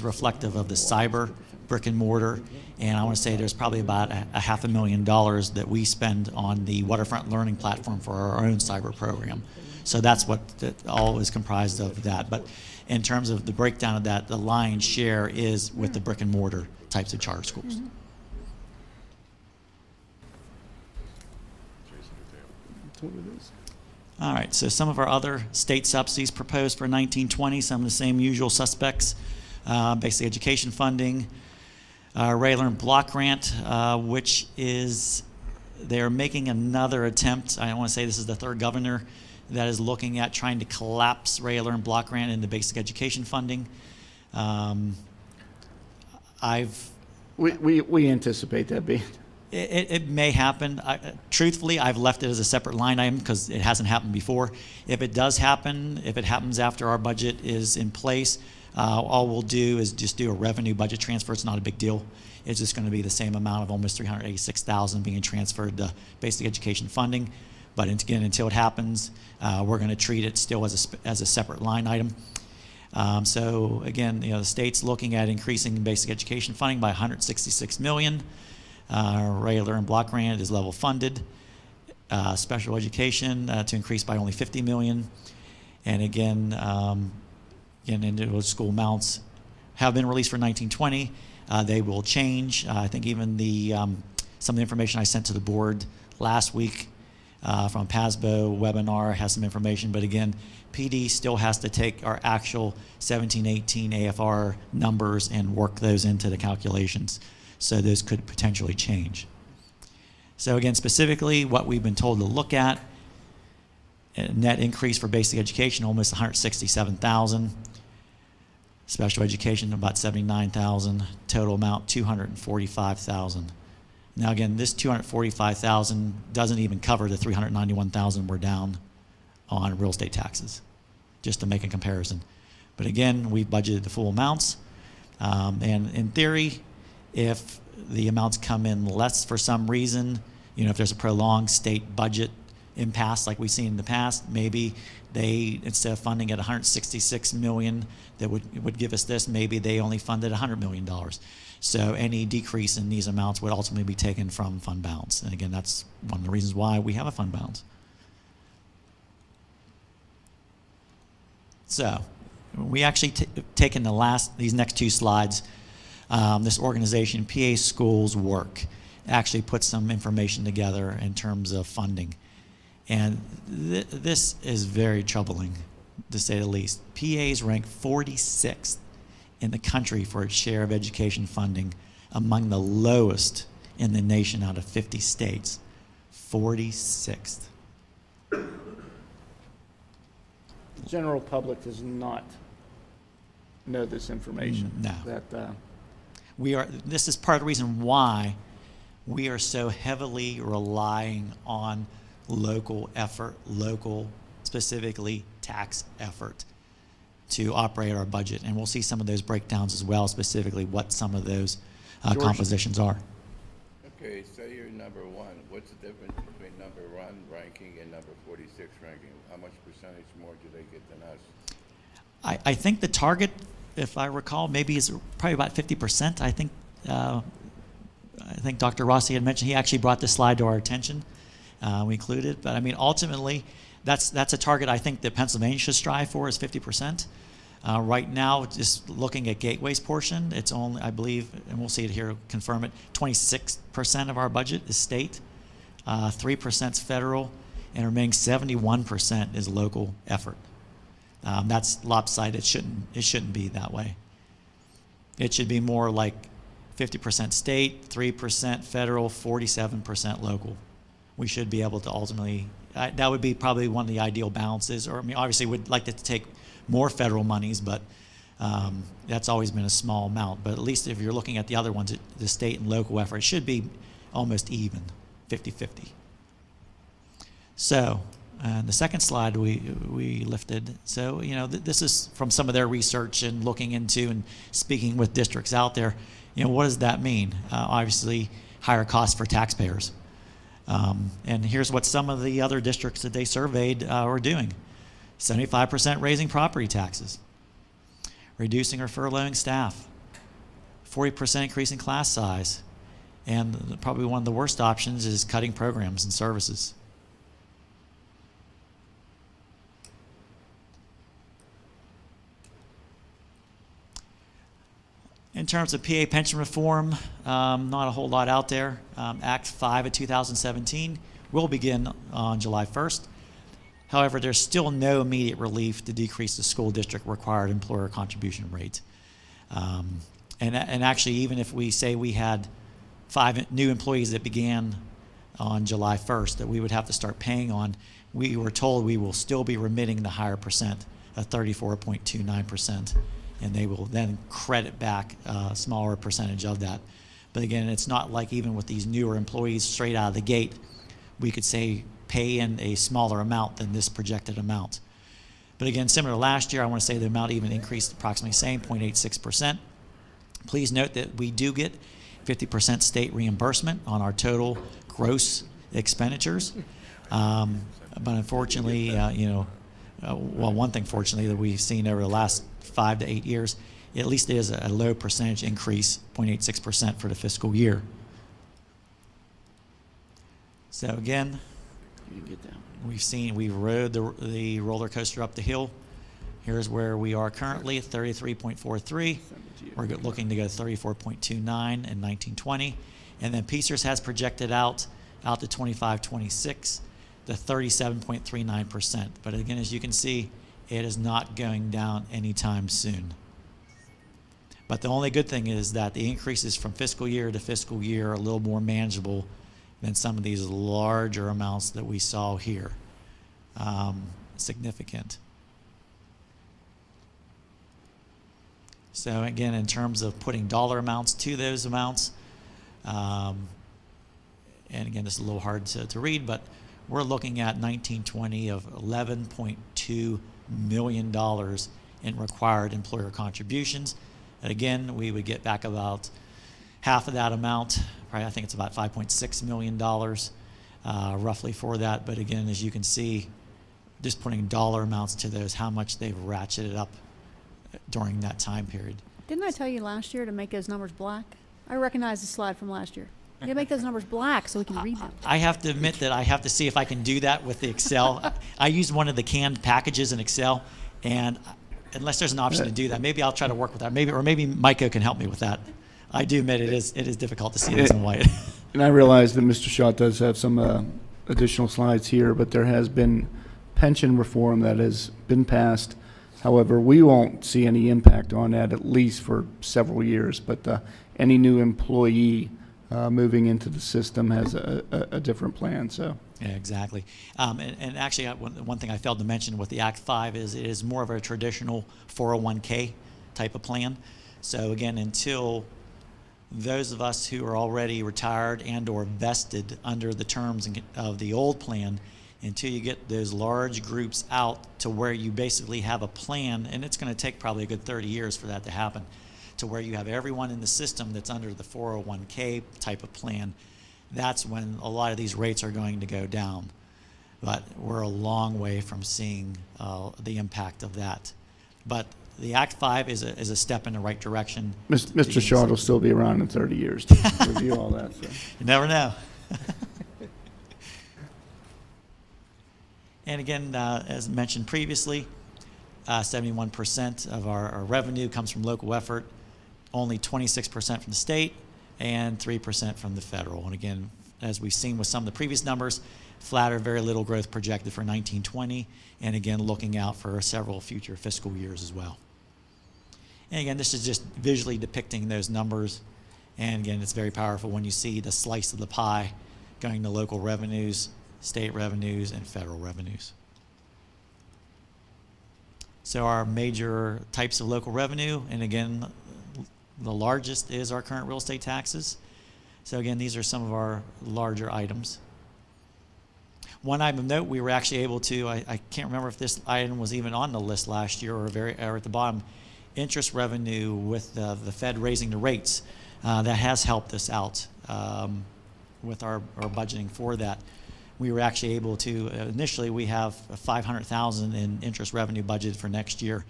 reflective of the cyber brick and mortar, and I want to say there's probably about a $500,000 that we spend on the waterfront learning platform for our own cyber program. So that's what all is comprised of that. But in terms of the breakdown of that, the lion's share is with the brick and mortar types of charter schools. Mm-hmm. That's what it is. All right, so some of our other state subsidies proposed for 1920, some of the same usual suspects, basic education funding, Regular and block grant, which is, they're making another attempt. I want to say this is the third governor that is looking at trying to collapse regular and block grant into basic education funding. We anticipate that being. It may happen. Truthfully, I've left it as a separate line item because it hasn't happened before. If it does happen, if it happens after our budget is in place, all we'll do is just do a revenue budget transfer. It's not a big deal. It's just going to be the same amount of almost $386,000 being transferred to basic education funding. But again, until it happens, we're going to treat it still as a separate line item. So again, the state's looking at increasing basic education funding by $166 million. Regular and block grant is level funded. Special education to increase by only $50 million. And again, individual school amounts have been released for 1920. They will change. I think even some of the information I sent to the board last week from PASBO webinar has some information. But again, PD still has to take our actual 17-18 AFR numbers and work those into the calculations. So those could potentially change. So again, specifically what we've been told to look at, a net increase for basic education, almost $167,000. Special education, about $79,000. Total amount, $245,000. Now again, this $245,000 doesn't even cover the $391,000 we're down on real estate taxes, just to make a comparison. But again, we've budgeted the full amounts. And in theory, if the amounts come in less for some reason, if there's a prolonged state budget impasse like we've seen in the past, maybe they, instead of funding at $166 million that would give us this, maybe they only funded $100 million. So any decrease in these amounts would ultimately be taken from fund balance. And again, that's one of the reasons why we have a fund balance. So we actually taken these next two slides. This organization, PA Schools Work, actually put some information together in terms of funding. And this is very troubling, to say the least. PAs rank 46th in the country for its share of education funding, among the lowest in the nation out of 50 states. 46th. The general public does not know this information. No. That This is part of the reason why we are so heavily relying on local effort, specifically tax effort, to operate our budget. And we'll see some of those breakdowns as well, specifically what some of those compositions are. Okay, say you're number one. What's the difference between number one ranking and number 46 ranking? How much percentage more do they get than us? I think the target, if I recall, maybe is probably about 50%. I think Dr. Rossi had mentioned, he actually brought this slide to our attention. We included it. But I mean, ultimately, that's a target I think that Pennsylvania should strive for, is 50%. Right now, just looking at Gateway's portion, it's only, I believe, and we'll see it here, confirm it, 26% of our budget is state, 3% is federal, and remaining 71% is local effort. That's lopsided. It shouldn't be that way. It should be more like 50% state, 3% federal, 47% local. We should be able to ultimately, that would be probably one of the ideal balances. Or I mean, obviously we'd like to take more federal monies, but that's always been a small amount. But at least if you're looking at the other ones, the state and local effort, it should be almost even, 50-50. So the second slide we lifted. So, this is from some of their research and looking into and speaking with districts out there. What does that mean? Obviously, higher costs for taxpayers. And here's what some of the other districts that they surveyed are doing. 75% raising property taxes, reducing or furloughing staff, 40% increasing class size, and probably one of the worst options is cutting programs and services. In terms of PA pension reform, not a whole lot out there. Act 5 of 2017 will begin on July 1st. However, there's still no immediate relief to decrease the school district required employer contribution rate. And actually, even if we say we had 5 new employees that began on July 1st that we would have to start paying on, we were told we will still be remitting the higher percent of 34.29%, and they will then credit back a smaller percentage of that. But again, it's not like even with these newer employees straight out of the gate, we could say pay in a smaller amount than this projected amount. But again, similar to last year, I want to say the amount even increased approximately same, 0.86%. Please note that we do get 50% state reimbursement on our total gross expenditures. But unfortunately, well, one thing fortunately that we've seen over the last 5 to 8 years, at least there's a low percentage increase, 0.86% for the fiscal year. So again, we've rode the roller coaster up the hill. Here's where we are currently at 33.43. We're looking to go 34.29 in 1920. And then PCERS has projected out to 25-26, the 37.39%. But again, as you can see, it is not going down anytime soon. But the only good thing is that the increases from fiscal year to fiscal year are a little more manageable than some of these larger amounts that we saw here. Significant. So again, in terms of putting dollar amounts to those amounts, and again, this is a little hard to read, but we're looking at 1920 of $11.2 million in required employer contributions. And again, we would get back about half of that amount. Probably, I think it's about $5.6 million roughly for that. But again, as you can see, just putting dollar amounts to those, how much they've ratcheted up during that time period. Didn't I tell you last year to make those numbers black? I recognize the slide from last year. You gotta make those numbers black so we can read them. I have to admit that I have to see if I can do that with the Excel. I used one of the canned packages in Excel, and unless there's an option to do that, maybe I'll try to work with that. Maybe Micah can help me with that. I do admit it is difficult to see this in white. And I realize that Mr. Shaw does have some additional slides here, but there has been pension reform that has been passed. However, we won't see any impact on that at least for several years. But any new employee moving into the system has a different plan. So. Yeah, exactly. And actually, one thing I failed to mention with the Act 5 is it is more of a traditional 401k type of plan. So again, until those of us who are already retired and or vested under the terms of the old plan, until you get those large groups out to where you basically have a plan, and it's going to take probably a good 30 years for that to happen, to where you have everyone in the system that's under the 401k type of plan, that's when a lot of these rates are going to go down. But we're a long way from seeing the impact of that. But the Act 5 is a step in the right direction. Mr. Shaw will still be around in 30 years to review all that. So. You never know. And again, as mentioned previously, 71% of our revenue comes from local effort, only 26% from the state, and 3% from the federal. And again, as we've seen with some of the previous numbers, flat or very little growth projected for 1920, and again, looking out for several future fiscal years as well. And again, this is just visually depicting those numbers. And again, it's very powerful when you see the slice of the pie going to local revenues, state revenues, and federal revenues. So our major types of local revenue, and again, the largest is our current real estate taxes. So again, these are some of our larger items. One item of note, we were actually able to, I can't remember if this item was even on the list last year or at the bottom, interest revenue with the Fed raising the rates. That has helped us out with our budgeting for that. We were actually able to, initially we have $500,000 in interest revenue budgeted for next year.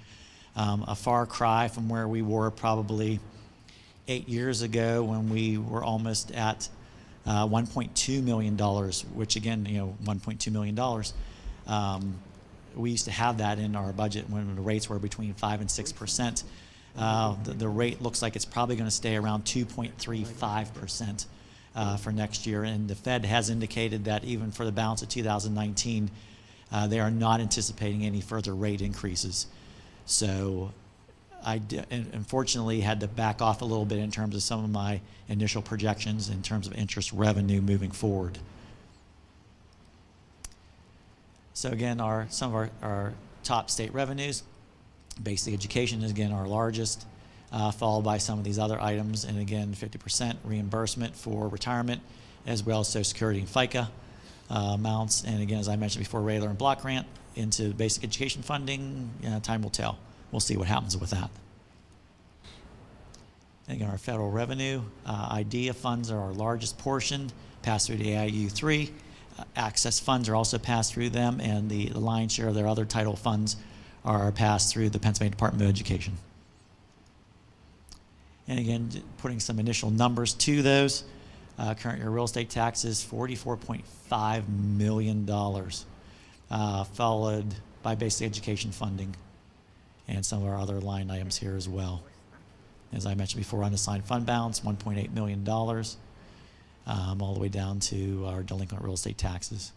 A far cry from where we were probably 8 years ago when we were almost at $1.2 million, which again, $1.2 million. We used to have that in our budget when the rates were between 5 and 6%. The rate looks like it's probably going to stay around 2.35%. For next year, and the Fed has indicated that even for the balance of 2019, they are not anticipating any further rate increases. So unfortunately had to back off a little bit in terms of some of my initial projections in terms of interest revenue moving forward. So again, some of our top state revenues, basic education is again our largest, followed by some of these other items, and again 50% reimbursement for retirement, as well as Social Security and FICA amounts. And again, as I mentioned before, regular and block grant into basic education funding, time will tell. We'll see what happens with that. And again, our federal revenue, IDEA funds are our largest portion, passed through to AIU3. Access funds are also passed through them, and the lion's share of their other title funds are passed through the Pennsylvania Department of Education. And again, putting some initial numbers to those, current year real estate taxes, $44.5 million, followed by basic education funding and some of our other line items here as well. As I mentioned before, unassigned fund balance, $1.8 million, all the way down to our delinquent real estate taxes.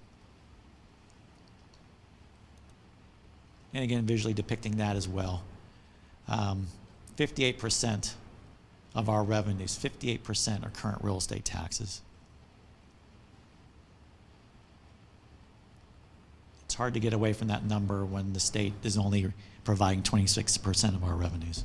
And again, visually depicting that as well. 58% of our revenues, 58% are current real estate taxes. It's hard to get away from that number when the state is only providing 26% of our revenues.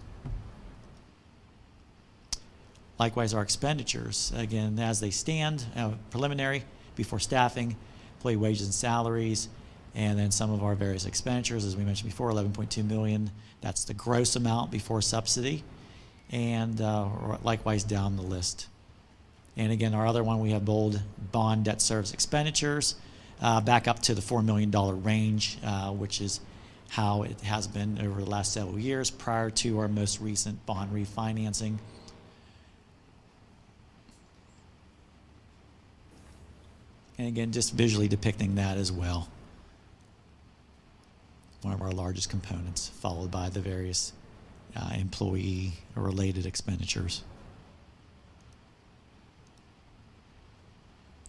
Likewise, our expenditures, again, as they stand, preliminary, before staffing, employee wages and salaries, and then some of our various expenditures, as we mentioned before, $11.2 million. That's the gross amount before subsidy, and likewise down the list. And again, our other one, we have bold bond debt service expenditures, back up to the $4 million range, which is how it has been over the last several years prior to our most recent bond refinancing. And again, just visually depicting that as well. One of our largest components, followed by the various employee or related expenditures.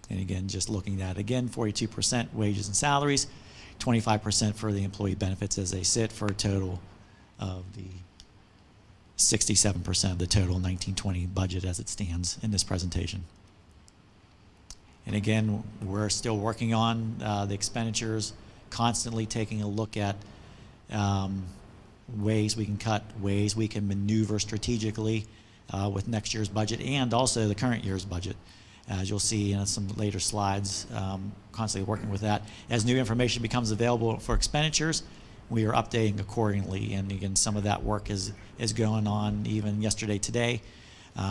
And again, just looking at, again, 42% wages and salaries, 25% for the employee benefits as they sit, for a total of the 67% of the total 1920 budget as it stands in this presentation. And again, we're still working on the expenditures, constantly taking a look at ways we can cut, ways we can maneuver strategically with next year's budget and also the current year's budget. As you'll see in some later slides, constantly working with that. As new information becomes available for expenditures, we are updating accordingly. And again, some of that work is going on even yesterday, today.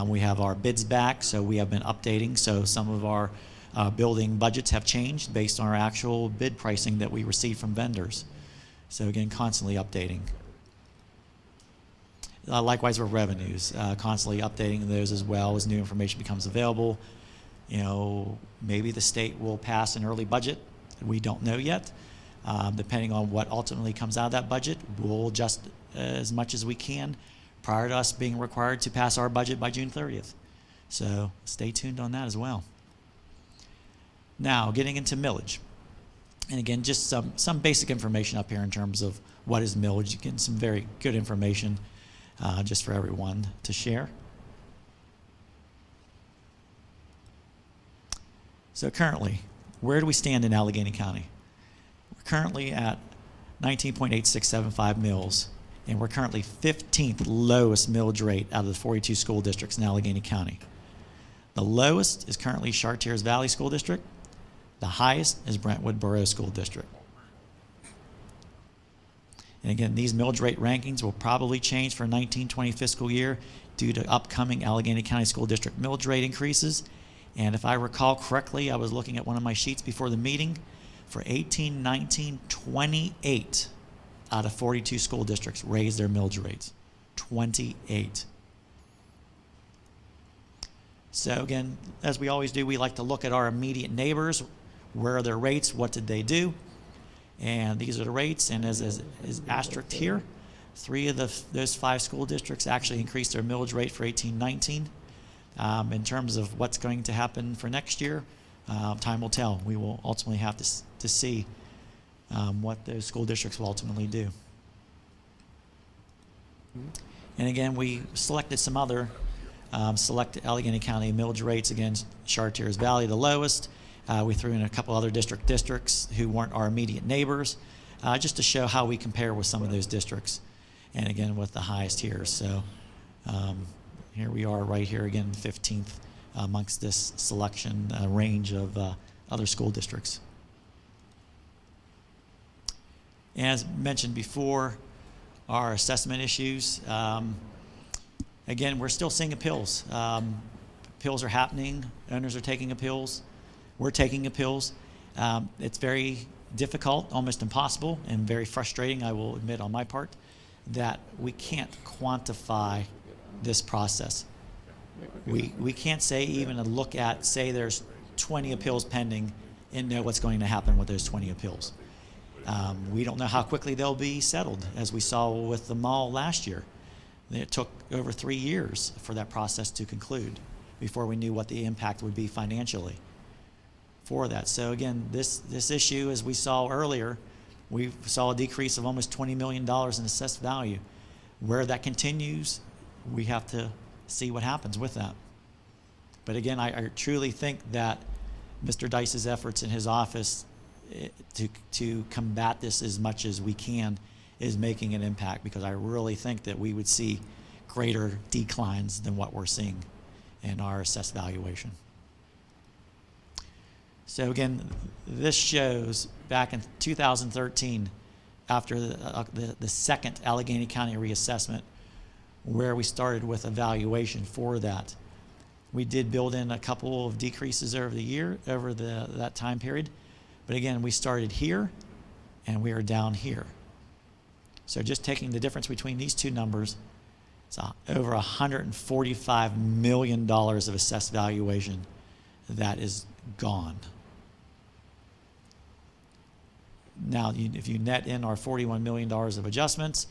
We have our bids back, so we have been updating. So some of our building budgets have changed based on our actual bid pricing that we receive from vendors. So again, constantly updating. Likewise with revenues, constantly updating those as well as new information becomes available. You know, maybe the state will pass an early budget. We don't know yet. Depending on what ultimately comes out of that budget, we'll adjust as much as we can prior to us being required to pass our budget by June 30th. So stay tuned on that as well. Now, getting into millage. And again, just some basic information up here in terms of what is millage. You get some very good information just for everyone to share. So currently, where do we stand in Allegheny County? We're currently at 19.8675 mills, and we're currently 15th lowest millage rate out of the 42 school districts in Allegheny County. The lowest is currently Chartiers Valley School District. The highest is Brentwood Borough School District. And again, these millage rate rankings will probably change for 1920 fiscal year due to upcoming Allegheny County School District millage rate increases. And if I recall correctly, I was looking at one of my sheets before the meeting. For 18, 19, 28 out of 42 school districts raised their millage rates. 28. So again, as we always do, we like to look at our immediate neighbors. Where are their rates? What did they do? And these are the rates. And as is asterisked here, 3 of those 5 school districts actually increased their millage rate for 18-19. In terms of what's going to happen for next year, time will tell. We will ultimately have to see what those school districts will ultimately do. And again, we selected some other select Allegheny County millage rates. Again, Chartiers Valley, the lowest. We threw in a couple other districts who weren't our immediate neighbors, just to show how we compare with some of those districts. And again, with the highest here. So here we are right here again, 15th amongst this selection range of other school districts. As mentioned before, our assessment issues. Again, we're still seeing appeals. Appeals are happening. Owners are taking appeals. We're taking appeals. It's very difficult, almost impossible, and very frustrating, I will admit on my part, that we can't quantify this process. We can't say even a look at, say there's 20 appeals pending and know what's going to happen with those 20 appeals. We don't know how quickly they'll be settled, as we saw with the mall last year. It took over 3 years for that process to conclude before we knew what the impact would be financially for that. So again, this issue, as we saw earlier, we saw a decrease of almost $20 million in assessed value. Where that continues, we have to see what happens with that. But again, I truly think that Mr. Dice's efforts in his office to combat this as much as we can is making an impact, because I really think that we would see greater declines than what we're seeing in our assessed valuation. So again, this shows back in 2013, after the second Allegheny County reassessment, where we started with a valuation for that. We did build in a couple of decreases over the year, over that time period. But again, we started here and we are down here. So just taking the difference between these two numbers, it's over $145 million of assessed valuation that is gone. Now, if you net in our $41 million of adjustments,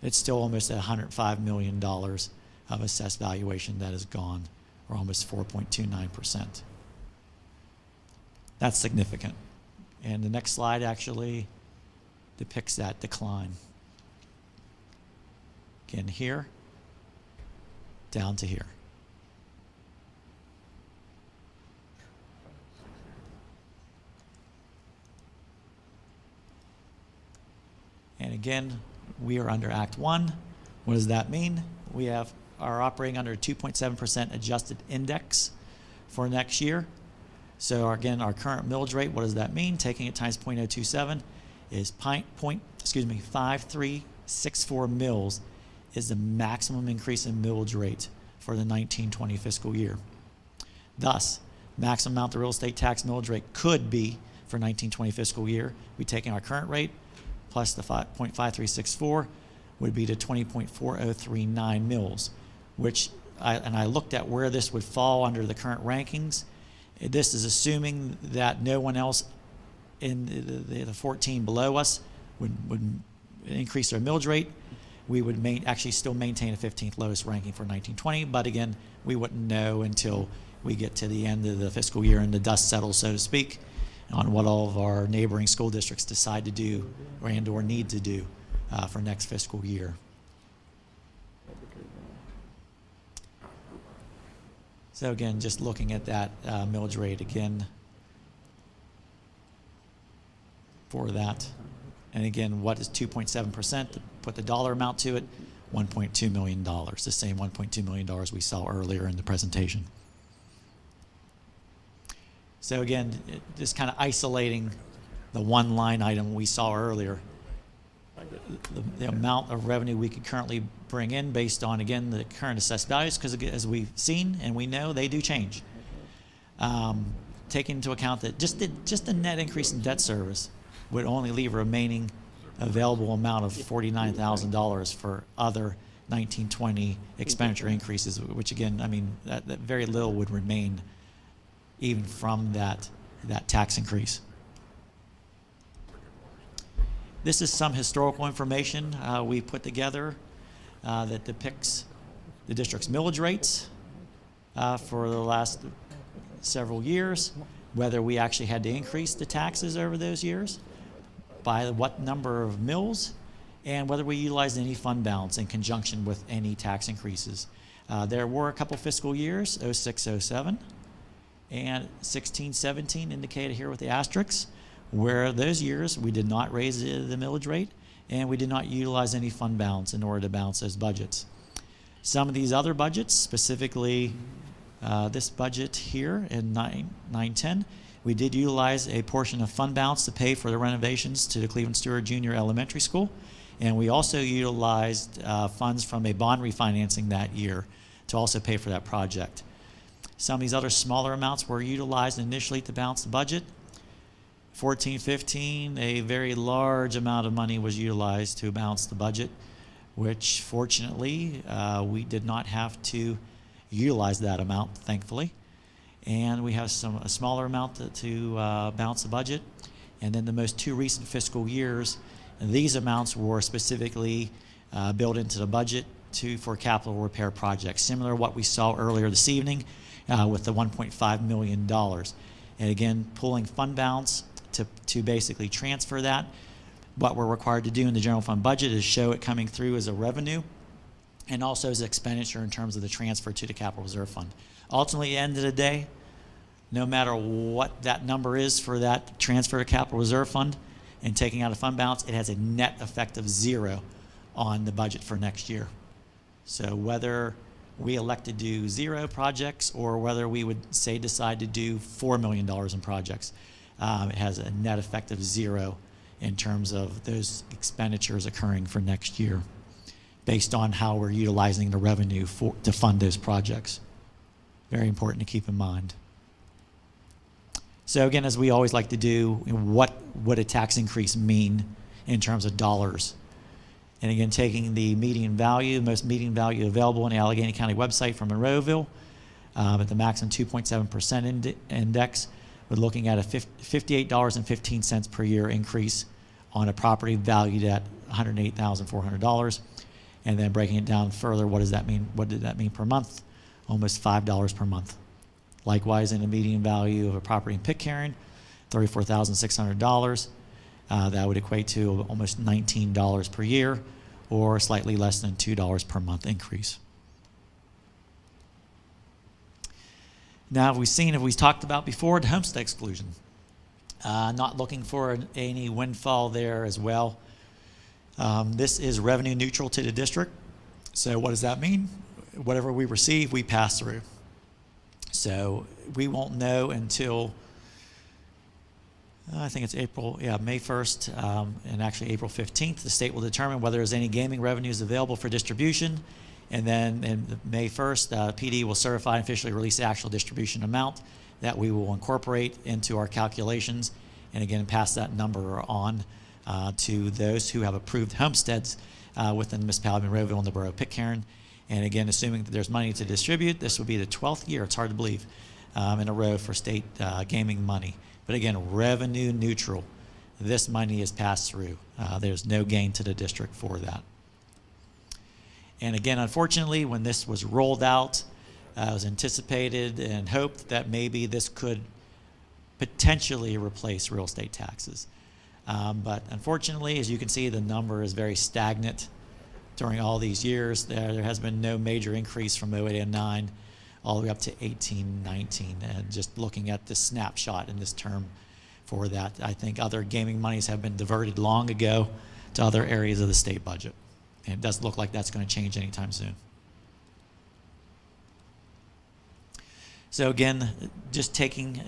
it's still almost $105 million of assessed valuation that is gone, or almost 4.29%. That's significant. And the next slide actually depicts that decline. Again, here, down to here. And again, we are under Act 1. What does that mean? We are operating under a 2.7% adjusted index for next year. So again, our current millage rate, what does that mean? Taking it times 0.027 is 5364 mils is the maximum increase in millage rate for the 1920 fiscal year. Thus, maximum amount the real estate tax millage rate could be for 1920 fiscal year, we taking our current rate plus the 0.5364 would be to 20.4039 mils, which I looked at where this would fall under the current rankings. This is assuming that no one else in the 14 below us would increase their millage rate. We would actually still maintain a 15th lowest ranking for 1920, but again, we wouldn't know until we get to the end of the fiscal year and the dust settles, so to speak, on what all of our neighboring school districts decide to do or need to do for next fiscal year. So again, just looking at that millage rate again for that. And again, what is 2.7%? To put the dollar amount to it, $1.2 million, the same $1.2 million we saw earlier in the presentation. So again, just kind of isolating the one line item we saw earlier, the amount of revenue we could currently bring in based on, again, the current assessed values, because as we've seen and we know, they do change. Taking into account that just the net increase in debt service would only leave a remaining available amount of $49,000 for other 1920 expenditure increases, which again, I mean, that very little would remain even from that tax increase. This is some historical information we put together that depicts the district's millage rates for the last several years, whether we actually had to increase the taxes over those years, by what number of mills, and whether we utilized any fund balance in conjunction with any tax increases. There were a couple fiscal years, 06, 07, and 16, 17 indicated here with the asterisks, where those years we did not raise the millage rate and we did not utilize any fund balance in order to balance those budgets. Some of these other budgets, specifically this budget here in 910, we did utilize a portion of fund balance to pay for the renovations to the Cleveland Stewart Junior Elementary School, and we also utilized funds from a bond refinancing that year to also pay for that project. Some of these other smaller amounts were utilized initially to balance the budget. 14, 15, a very large amount of money was utilized to balance the budget, which fortunately we did not have to utilize that amount, thankfully. And we have a smaller amount to balance the budget. And then the most two recent fiscal years, these amounts were specifically built into the budget for capital repair projects, similar to what we saw earlier this evening with the $1.5 million. And again, pulling fund balance to basically transfer that. What we're required to do in the general fund budget is show it coming through as a revenue and also as expenditure in terms of the transfer to the capital reserve fund. Ultimately, at the end of the day, no matter what that number is for that transfer to capital reserve fund and taking out a fund balance, it has a net effect of 0 on the budget for next year. So whether we elect to do 0 projects or whether we would say decide to do $4 million in projects, it has a net effect of 0 in terms of those expenditures occurring for next year based on how we're utilizing the revenue to fund those projects. Very important to keep in mind. So again, as we always like to do, what would a tax increase mean in terms of dollars? And again, taking the median value, most median value available on the Allegheny County website from Monroeville, at the maximum 2.7% index, we're looking at a $58.15 per year increase on a property valued at $108,400. And then breaking it down further, what does that mean? What did that mean per month? Almost $5 per month. Likewise, in the median value of a property in Pitcairn, $34,600. That would equate to almost $19 per year, or slightly less than $2 per month increase. Now, we've talked about before, the homestead exclusion. Not looking for any windfall there as well. This is revenue neutral to the district. So what does that mean? Whatever we receive, we pass through. So we won't know until, I think it's May 1st, and actually April 15th, the state will determine whether there's any gaming revenues available for distribution. And then in May 1st, PD will certify and officially release the actual distribution amount that we will incorporate into our calculations, and again, pass that number on to those who have approved homesteads within the municipality of Monroeville and the borough of Pitcairn. And again, assuming that there's money to distribute, this will be the 12th year, it's hard to believe, in a row for state gaming money. But again, revenue neutral. This money is passed through. There's no gain to the district for that. And again, unfortunately, when this was rolled out, it was anticipated and hoped that maybe this could potentially replace real estate taxes. But unfortunately, as you can see, the number is very stagnant during all these years. There has been no major increase from 08 and 09 all the way up to 18, 19. And just looking at this snapshot in this term for that, I think other gaming monies have been diverted long ago to other areas of the state budget. And it doesn't look like that's going to change anytime soon. So again, just taking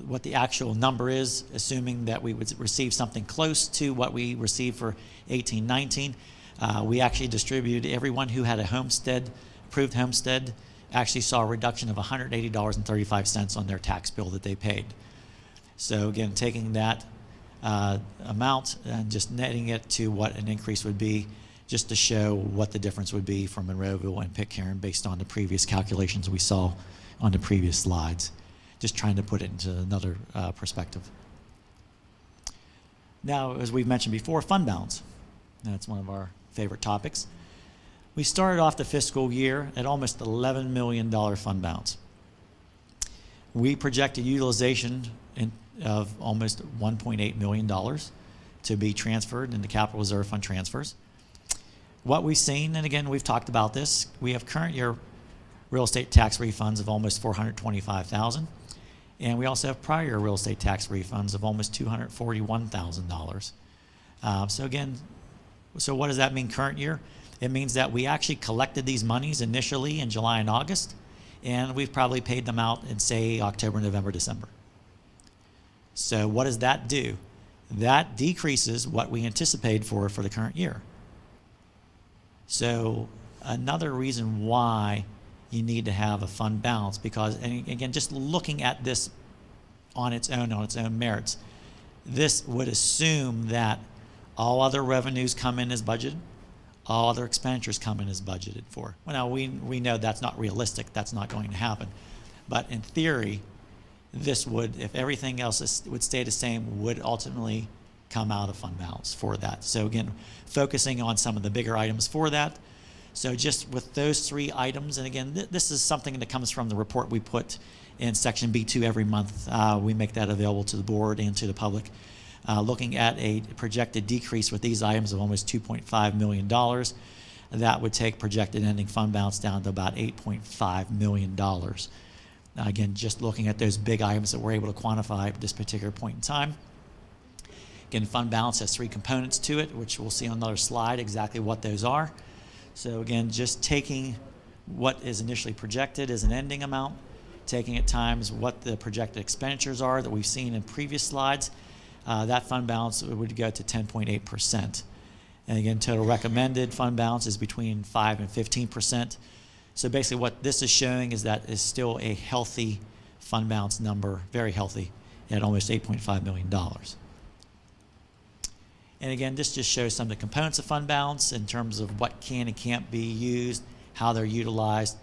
what the actual number is, assuming that we would receive something close to what we received for 18, 19. We actually distributed everyone who had a homestead, approved homestead, actually saw a reduction of $180.35 on their tax bill that they paid. So again, taking that amount and just netting it to what an increase would be, just to show what the difference would be from Monroeville and Pitcairn based on the previous calculations we saw on the previous slides. Just trying to put it into another perspective. Now, as we've mentioned before, fund balance. That's one of our favorite topics. We started off the fiscal year at almost $11 million fund balance. We projected utilization of almost $1.8 million to be transferred into capital reserve fund transfers. what we've seen, and again, we've talked about this, we have current year real estate tax refunds of almost $425,000, and we also have prior year real estate tax refunds of almost $241,000. So again, so what does that mean current year? It means that we actually collected these monies initially in July and August, and we've probably paid them out in, say, October, November, December. So what does that do? That decreases what we anticipated for the current year. So another reason why you need to have a fund balance, because, and again, just looking at this on its own merits, this would assume that all other revenues come in as budgeted, all other expenditures come in as budgeted for. Well, now we know that's not realistic, that's not going to happen. But in theory, this would, if everything else would stay the same, would ultimately come out of fund balance for that. So again, focusing on some of the bigger items for that. So just with those three items, and again, this is something that comes from the report we put in section B2 every month. We make that available to the board and to the public. Looking at a projected decrease with these items of almost $2.5 million, that would take projected ending fund balance down to about $8.5 million. Now again, just looking at those big items that we're able to quantify at this particular point in time. Again, fund balance has three components to it, which we'll see on another slide exactly what those are. So again, just taking what is initially projected as an ending amount, taking at times what the projected expenditures are that we've seen in previous slides, that fund balance would go to 10.8%. And again, total recommended fund balance is between 5 and 15%. So basically what this is showing is that is still a healthy fund balance number, very healthy, at almost $8.5 million. And again, this just shows some of the components of fund balance in terms of what can and can't be used, how they're utilized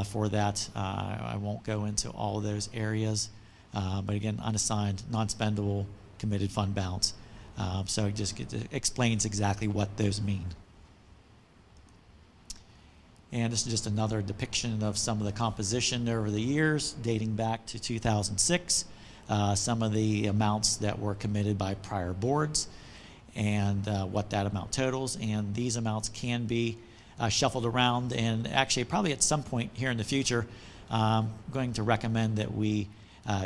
for that. I won't go into all of those areas, but again, unassigned, non-spendable, committed fund balance. So it just explains exactly what those mean. And this is just another depiction of some of the composition over the years, dating back to 2006, some of the amounts that were committed by prior boards, and what that amount totals. And these amounts can be shuffled around, and actually probably at some point here in the future, I'm going to recommend that we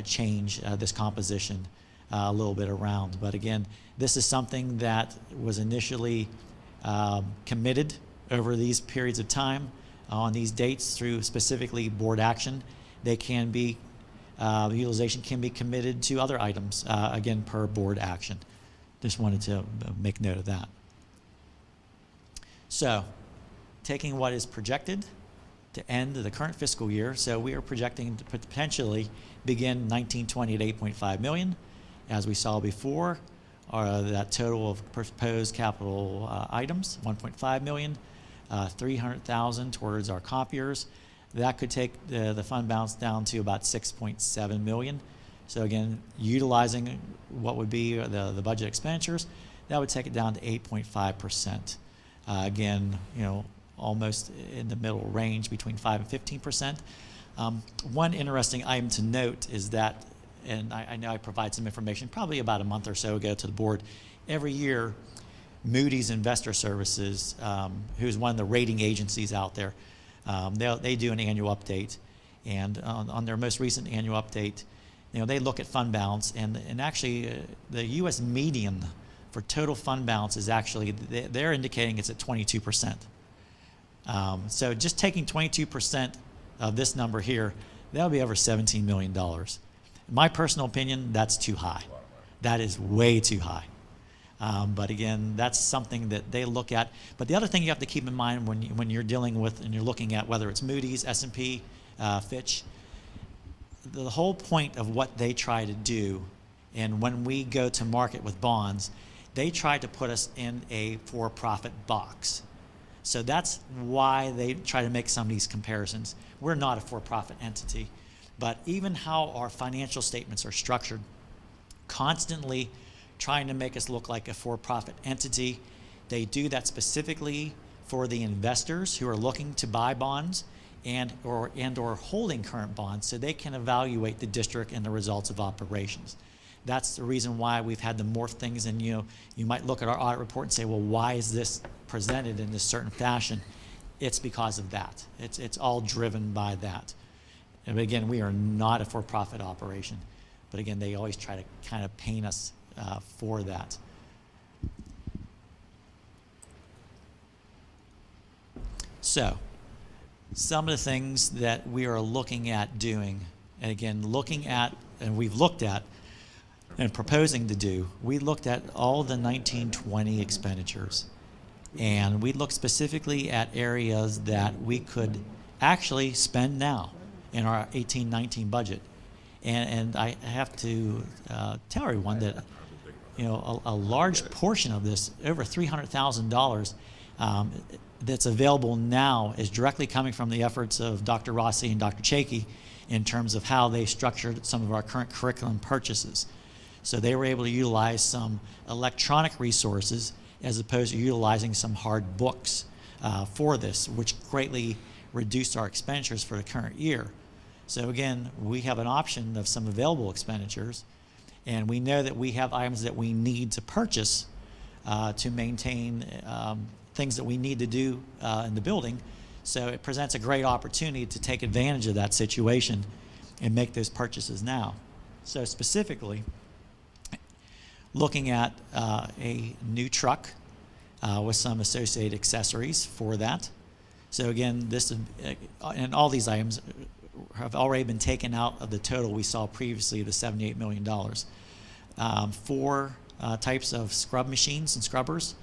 change this composition a little bit around. But again, this is something that was initially committed over these periods of time on these dates through specifically board action. They can be, utilization can be committed to other items, again, per board action. Just wanted to make note of that. So, taking what is projected to end the current fiscal year, so we are projecting to potentially begin 1920 at 8.5 million. As we saw before, that total of proposed capital items, 1.5 million, 300,000 towards our copiers. That could take the fund balance down to about 6.7 million. So again, utilizing what would be the budget expenditures, that would take it down to 8.5%. Again, you know, almost in the middle range between 5 and 15%. One interesting item to note is that, and I know I provide some information probably about a month or so ago to the board, every year Moody's Investor Services, who's one of the rating agencies out there, they do an annual update, and on their most recent annual update, you know, they look at fund balance, and actually the U.S. median for total fund balance is actually, they're indicating it's at 22%. So just taking 22% of this number here, that would be over $17 million. In my personal opinion, that's too high. That is way too high. But again, that's something that they look at. But the other thing you have to keep in mind when you're dealing with and you're looking at whether it's Moody's, S&P, Fitch, the whole point of what they try to do, and when we go to market with bonds, they try to put us in a for-profit box. So that's why they try to make some of these comparisons. We're not a for-profit entity, but even how our financial statements are structured, constantly trying to make us look like a for-profit entity. They do that specifically for the investors who are looking to buy bonds and or holding current bonds, so they can evaluate the district and the results of operations. That's the reason why we've had to morph things, and you might look at our audit report and say, well, why is this presented in this certain fashion? It's because of that. It's all driven by that. And again, we are not a for-profit operation, but again, they always try to kind of paint us for that. So, some of the things that we are looking at doing, and again, we've looked at and proposing to do, we looked at all the 1920 expenditures. And we looked specifically at areas that we could actually spend now in our 18-19 budget. And I have to tell everyone that a large portion of this, over $300,000, that's available now is directly coming from the efforts of Dr. Rossi and Dr. Chakey in terms of how they structured some of our current curriculum purchases. So they were able to utilize some electronic resources as opposed to utilizing some hard books for this, which greatly reduced our expenditures for the current year. So again, we have an option of some available expenditures, and we know that we have items that we need to purchase to maintain things that we need to do in the building. So it presents a great opportunity to take advantage of that situation and make those purchases now. So specifically, looking at a new truck with some associated accessories for that. So again, this is, and all these items have already been taken out of the total we saw previously, the $78 million. 4 types of scrub machines and scrubbers,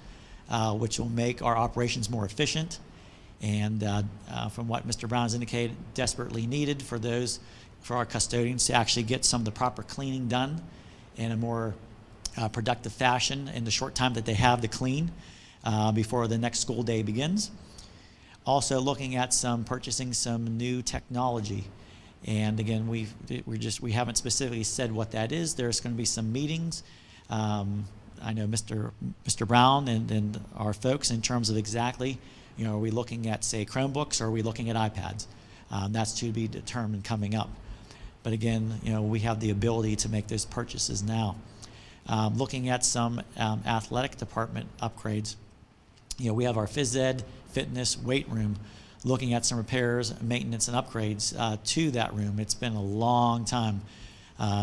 which will make our operations more efficient. And from what Mr. Brown has indicated, desperately needed for our custodians to actually get some of the proper cleaning done in a more productive fashion in the short time that they have to clean before the next school day begins. Also looking at purchasing some new technology. And again, we haven't specifically said what that is. There's going to be some meetings. I know Mr. Brown and our folks in terms of exactly, are we looking at, say, Chromebooks, or are we looking at iPads? That's to be determined coming up. But again, we have the ability to make those purchases now. Looking at some athletic department upgrades. We have our phys ed, fitness, weight room, looking at some repairs, maintenance, and upgrades to that room. It's been a long time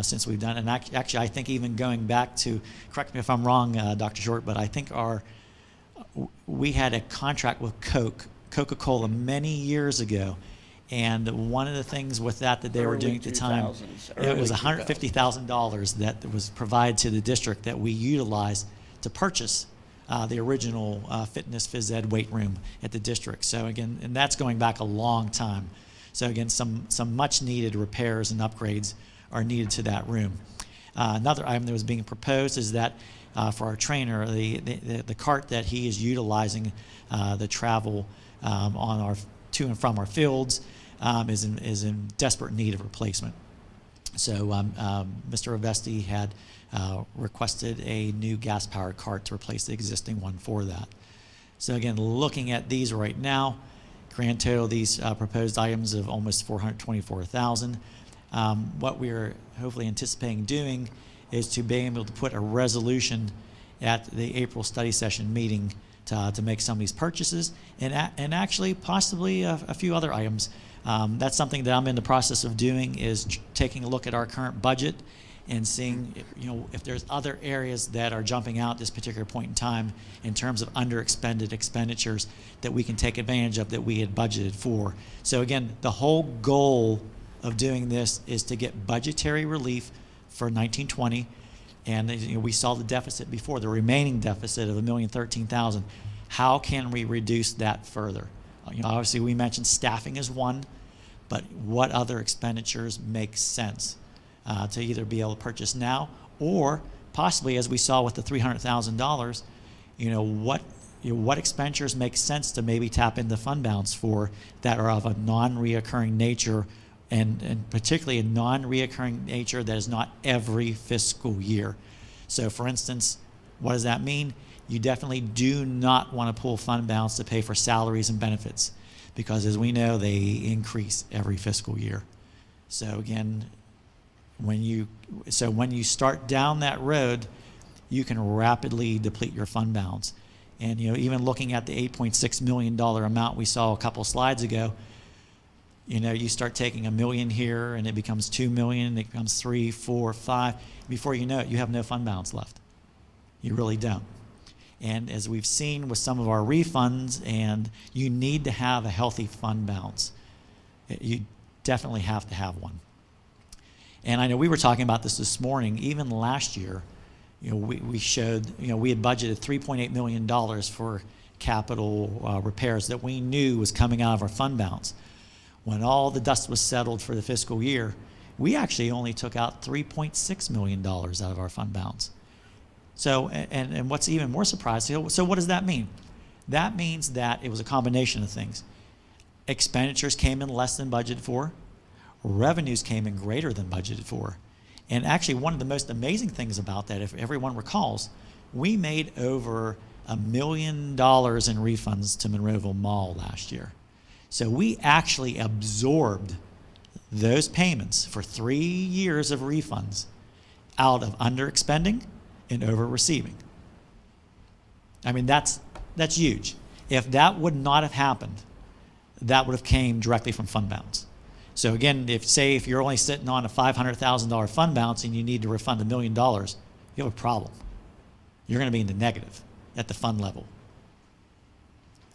since we've done it. And actually, I think even going back to, correct me if I'm wrong, Dr. Short, but I think we had a contract with Coca-Cola many years ago. And one of the things with that they were doing at the time, it was $150,000 that was provided to the district that we utilized to purchase the original fitness phys ed weight room at the district. So again, and that's going back a long time. So again, some much needed repairs and upgrades are needed to that room. Another item that was being proposed is that for our trainer, the cart that he is utilizing the travel on our to and from our fields is in desperate need of replacement. So Mr. Ovesti had requested a new gas-powered cart to replace the existing one for that. So again, looking at these right now, grand total these proposed items of almost $424,000. What we're hopefully anticipating doing is to be able to put a resolution at the April study session meeting to make some of these purchases, and actually possibly a few other items. That's something that I'm in the process of doing, is taking a look at our current budget and seeing if there's other areas that are jumping out at this particular point in time in terms of underexpended expenditures that we can take advantage of that we had budgeted for. So again, the whole goal of doing this is to get budgetary relief for 1920, and we saw the deficit before, the remaining deficit of $1,013,000. How can we reduce that further? Obviously we mentioned staffing is one, but what other expenditures make sense to either be able to purchase now, or possibly, as we saw with the $300,000, what expenditures make sense to maybe tap into fund balance for that are of a non-reoccurring nature, and particularly a non-reoccurring nature that is not every fiscal year. So for instance, what does that mean? You definitely do not want to pull fund balance to pay for salaries and benefits, because as we know, they increase every fiscal year. So again, When you start down that road, you can rapidly deplete your fund balance. And even looking at the $8.6 million amount we saw a couple slides ago, you start taking $1 million here, and it becomes $2 million, it becomes 3, 4, 5. Before you know it, you have no fund balance left. You really don't. And as we've seen with some of our refunds, and you need to have a healthy fund balance. You definitely have to have one. And I know we were talking about this morning. Even last year, we showed, we had budgeted $3.8 million for capital repairs that we knew was coming out of our fund balance. When all the dust was settled for the fiscal year, we actually only took out $3.6 million out of our fund balance. So, and what's even more surprising, so what does that mean? That means that it was a combination of things. Expenditures came in less than budgeted for. Revenues came in greater than budgeted for. And actually, one of the most amazing things about that, if everyone recalls, we made over $1 million in refunds to Monroeville Mall last year. So we actually absorbed those payments for 3 years of refunds out of under-expending and over-receiving. I mean, that's huge. If that would not have happened, that would have came directly from fund balance. So again, if you're only sitting on a $500,000 fund balance and you need to refund $1 million, you have a problem. You're going to be in the negative at the fund level.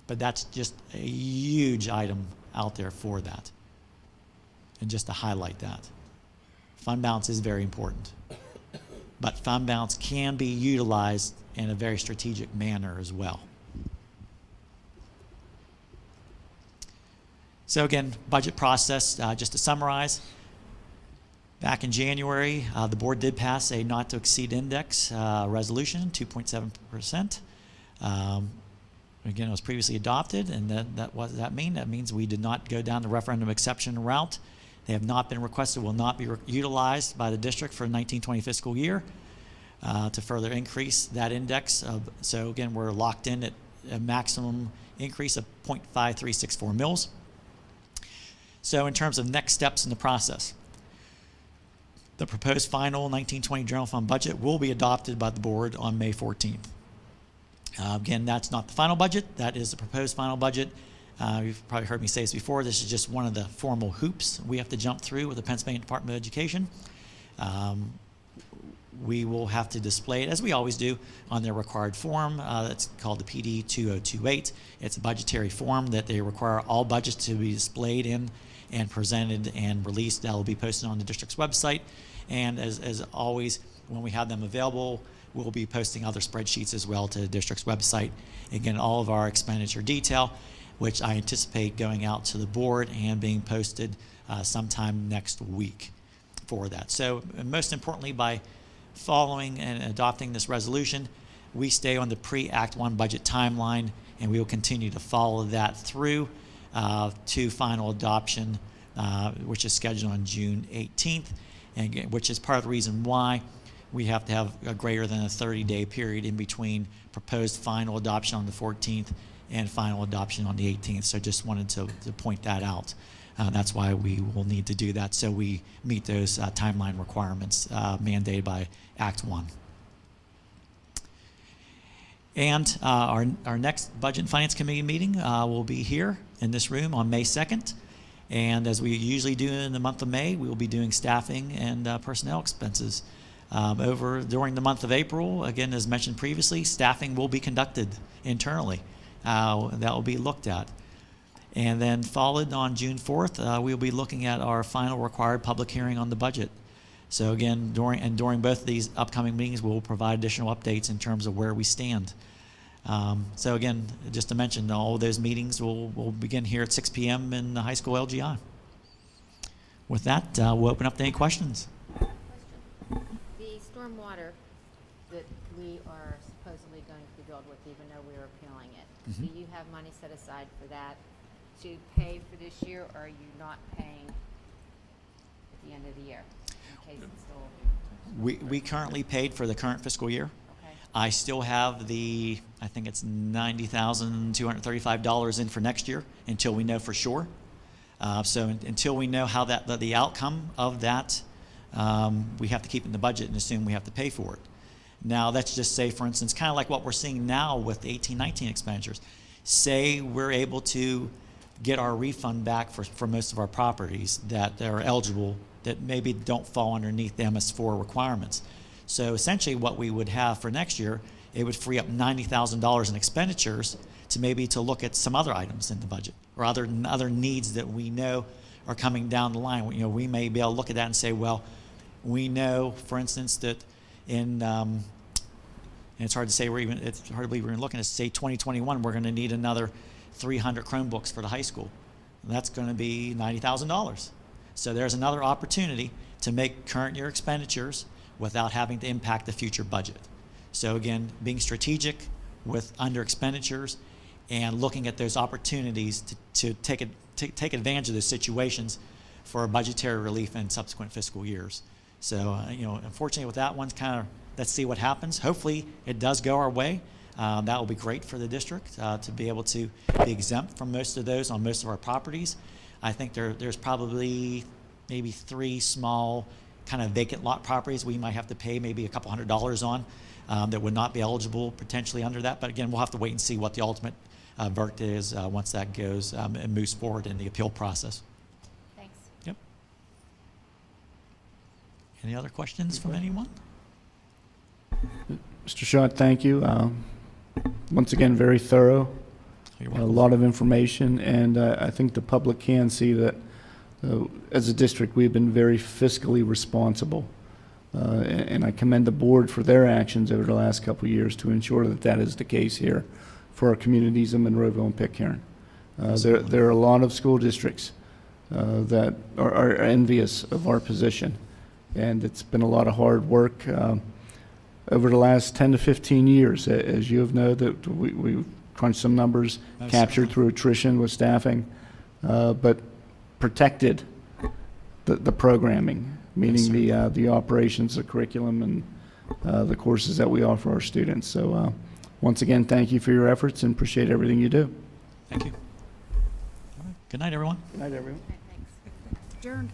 But that's just a huge item out there for that. And just to highlight that. Fund balance is very important. But fund balance can be utilized in a very strategic manner as well. So again, budget process, just to summarize, back in January, the board did pass a not to exceed index resolution, 2.7%. Again, it was previously adopted, and what does that mean? That means we did not go down the referendum exception route. They have not been requested, will not be utilized by the district for the 1920 fiscal year to further increase that index. So again, we're locked in at a maximum increase of 0.5364 mils. So in terms of next steps in the process, the proposed final 1920 general fund budget will be adopted by the board on May 14th. Again, that's not the final budget. That is the proposed final budget. You've probably heard me say this before. This is just one of the formal hoops we have to jump through with the Pennsylvania Department of Education. We will have to display it, as we always do, on their required form. That's called the PD 2028. It's a budgetary form that they require all budgets to be displayed in and presented and released. That will be posted on the district's website. And as always, when we have them available, we'll be posting other spreadsheets as well to the district's website. Again, all of our expenditure detail, which I anticipate going out to the board and being posted sometime next week for that. So most importantly, by following and adopting this resolution, we stay on the pre-Act 1 budget timeline, and we will continue to follow that through to final adoption, which is scheduled on June 18th, and again, which is part of the reason why we have to have a greater than a 30-day period in between proposed final adoption on the 14th and final adoption on the 18th. So just wanted to point that out. That's why we will need to do that, so we meet those timeline requirements mandated by Act 1. And our next Budget and Finance Committee meeting will be here in this room on May 2nd. And as we usually do in the month of May, we will be doing staffing and personnel expenses. During the month of April, again, as mentioned previously, staffing will be conducted internally. That will be looked at. And then followed on June 4th, we'll be looking at our final required public hearing on the budget. So again, during both of these upcoming meetings, we'll provide additional updates in terms of where we stand. So again, just to mention, all of those meetings will begin here at 6 p.m. in the high school LGI. With that, we'll open up to any questions. The stormwater that we are supposedly going to be billed with, even though we're appealing it, do you have money set aside for that to pay for this year, or are you not paying at the end of the year in case it's still? We currently paid for the current fiscal year. Okay. I still have I think it's $90,235 in for next year until we know for sure. So until we know how the outcome of that we have to keep it in the budget and assume we have to pay for it. Now, let's just say, for instance, kind of like what we're seeing now with the 18-19 expenditures. Say we're able to get our refund back for most of our properties that are eligible, that maybe don't fall underneath the MS4 requirements. So essentially what we would have for next year, it would free up $90,000 in expenditures to maybe to look at some other items in the budget or other needs that we know are coming down the line. We may be able to look at that and say, well, we know, for instance, that in and it's hard to say it's hard to believe we're looking at, say, 2021, we're going to need another 300 Chromebooks for the high school. That's going to be $90,000. So there's another opportunity to make current year expenditures without having to impact the future budget. So again, being strategic with under expenditures and looking at those opportunities to take advantage of those situations for budgetary relief in subsequent fiscal years. So, unfortunately with that one, let's see what happens. Hopefully it does go our way. That will be great for the district to be able to be exempt from most of those on most of our properties. I think there's probably maybe 3 small kind of vacant lot properties we might have to pay maybe a couple $100s on that would not be eligible potentially under that. But again, we'll have to wait and see what the ultimate verdict is once that goes and moves forward in the appeal process. Thanks. Yep. Any other questions from anyone? Mr. Schott, thank you. Once again, very thorough. You're A welcome. lot of information, and I think the public can see that as a district, we've been very fiscally responsible. And I commend the board for their actions over the last couple of years to ensure that that is the case here for our communities in Monroeville and Pitcairn. There are a lot of school districts that are envious of our position, and it's been a lot of hard work over the last 10 to 15 years. As you have known, that we've crunched some numbers, captured through attrition with staffing, but protected the programming, meaning the operations, the curriculum, and the courses that we offer our students. So once again, thank you for your efforts and appreciate everything you do. Thank you. All right. Good night, everyone. Good night, everyone. Thanks. Adjourned.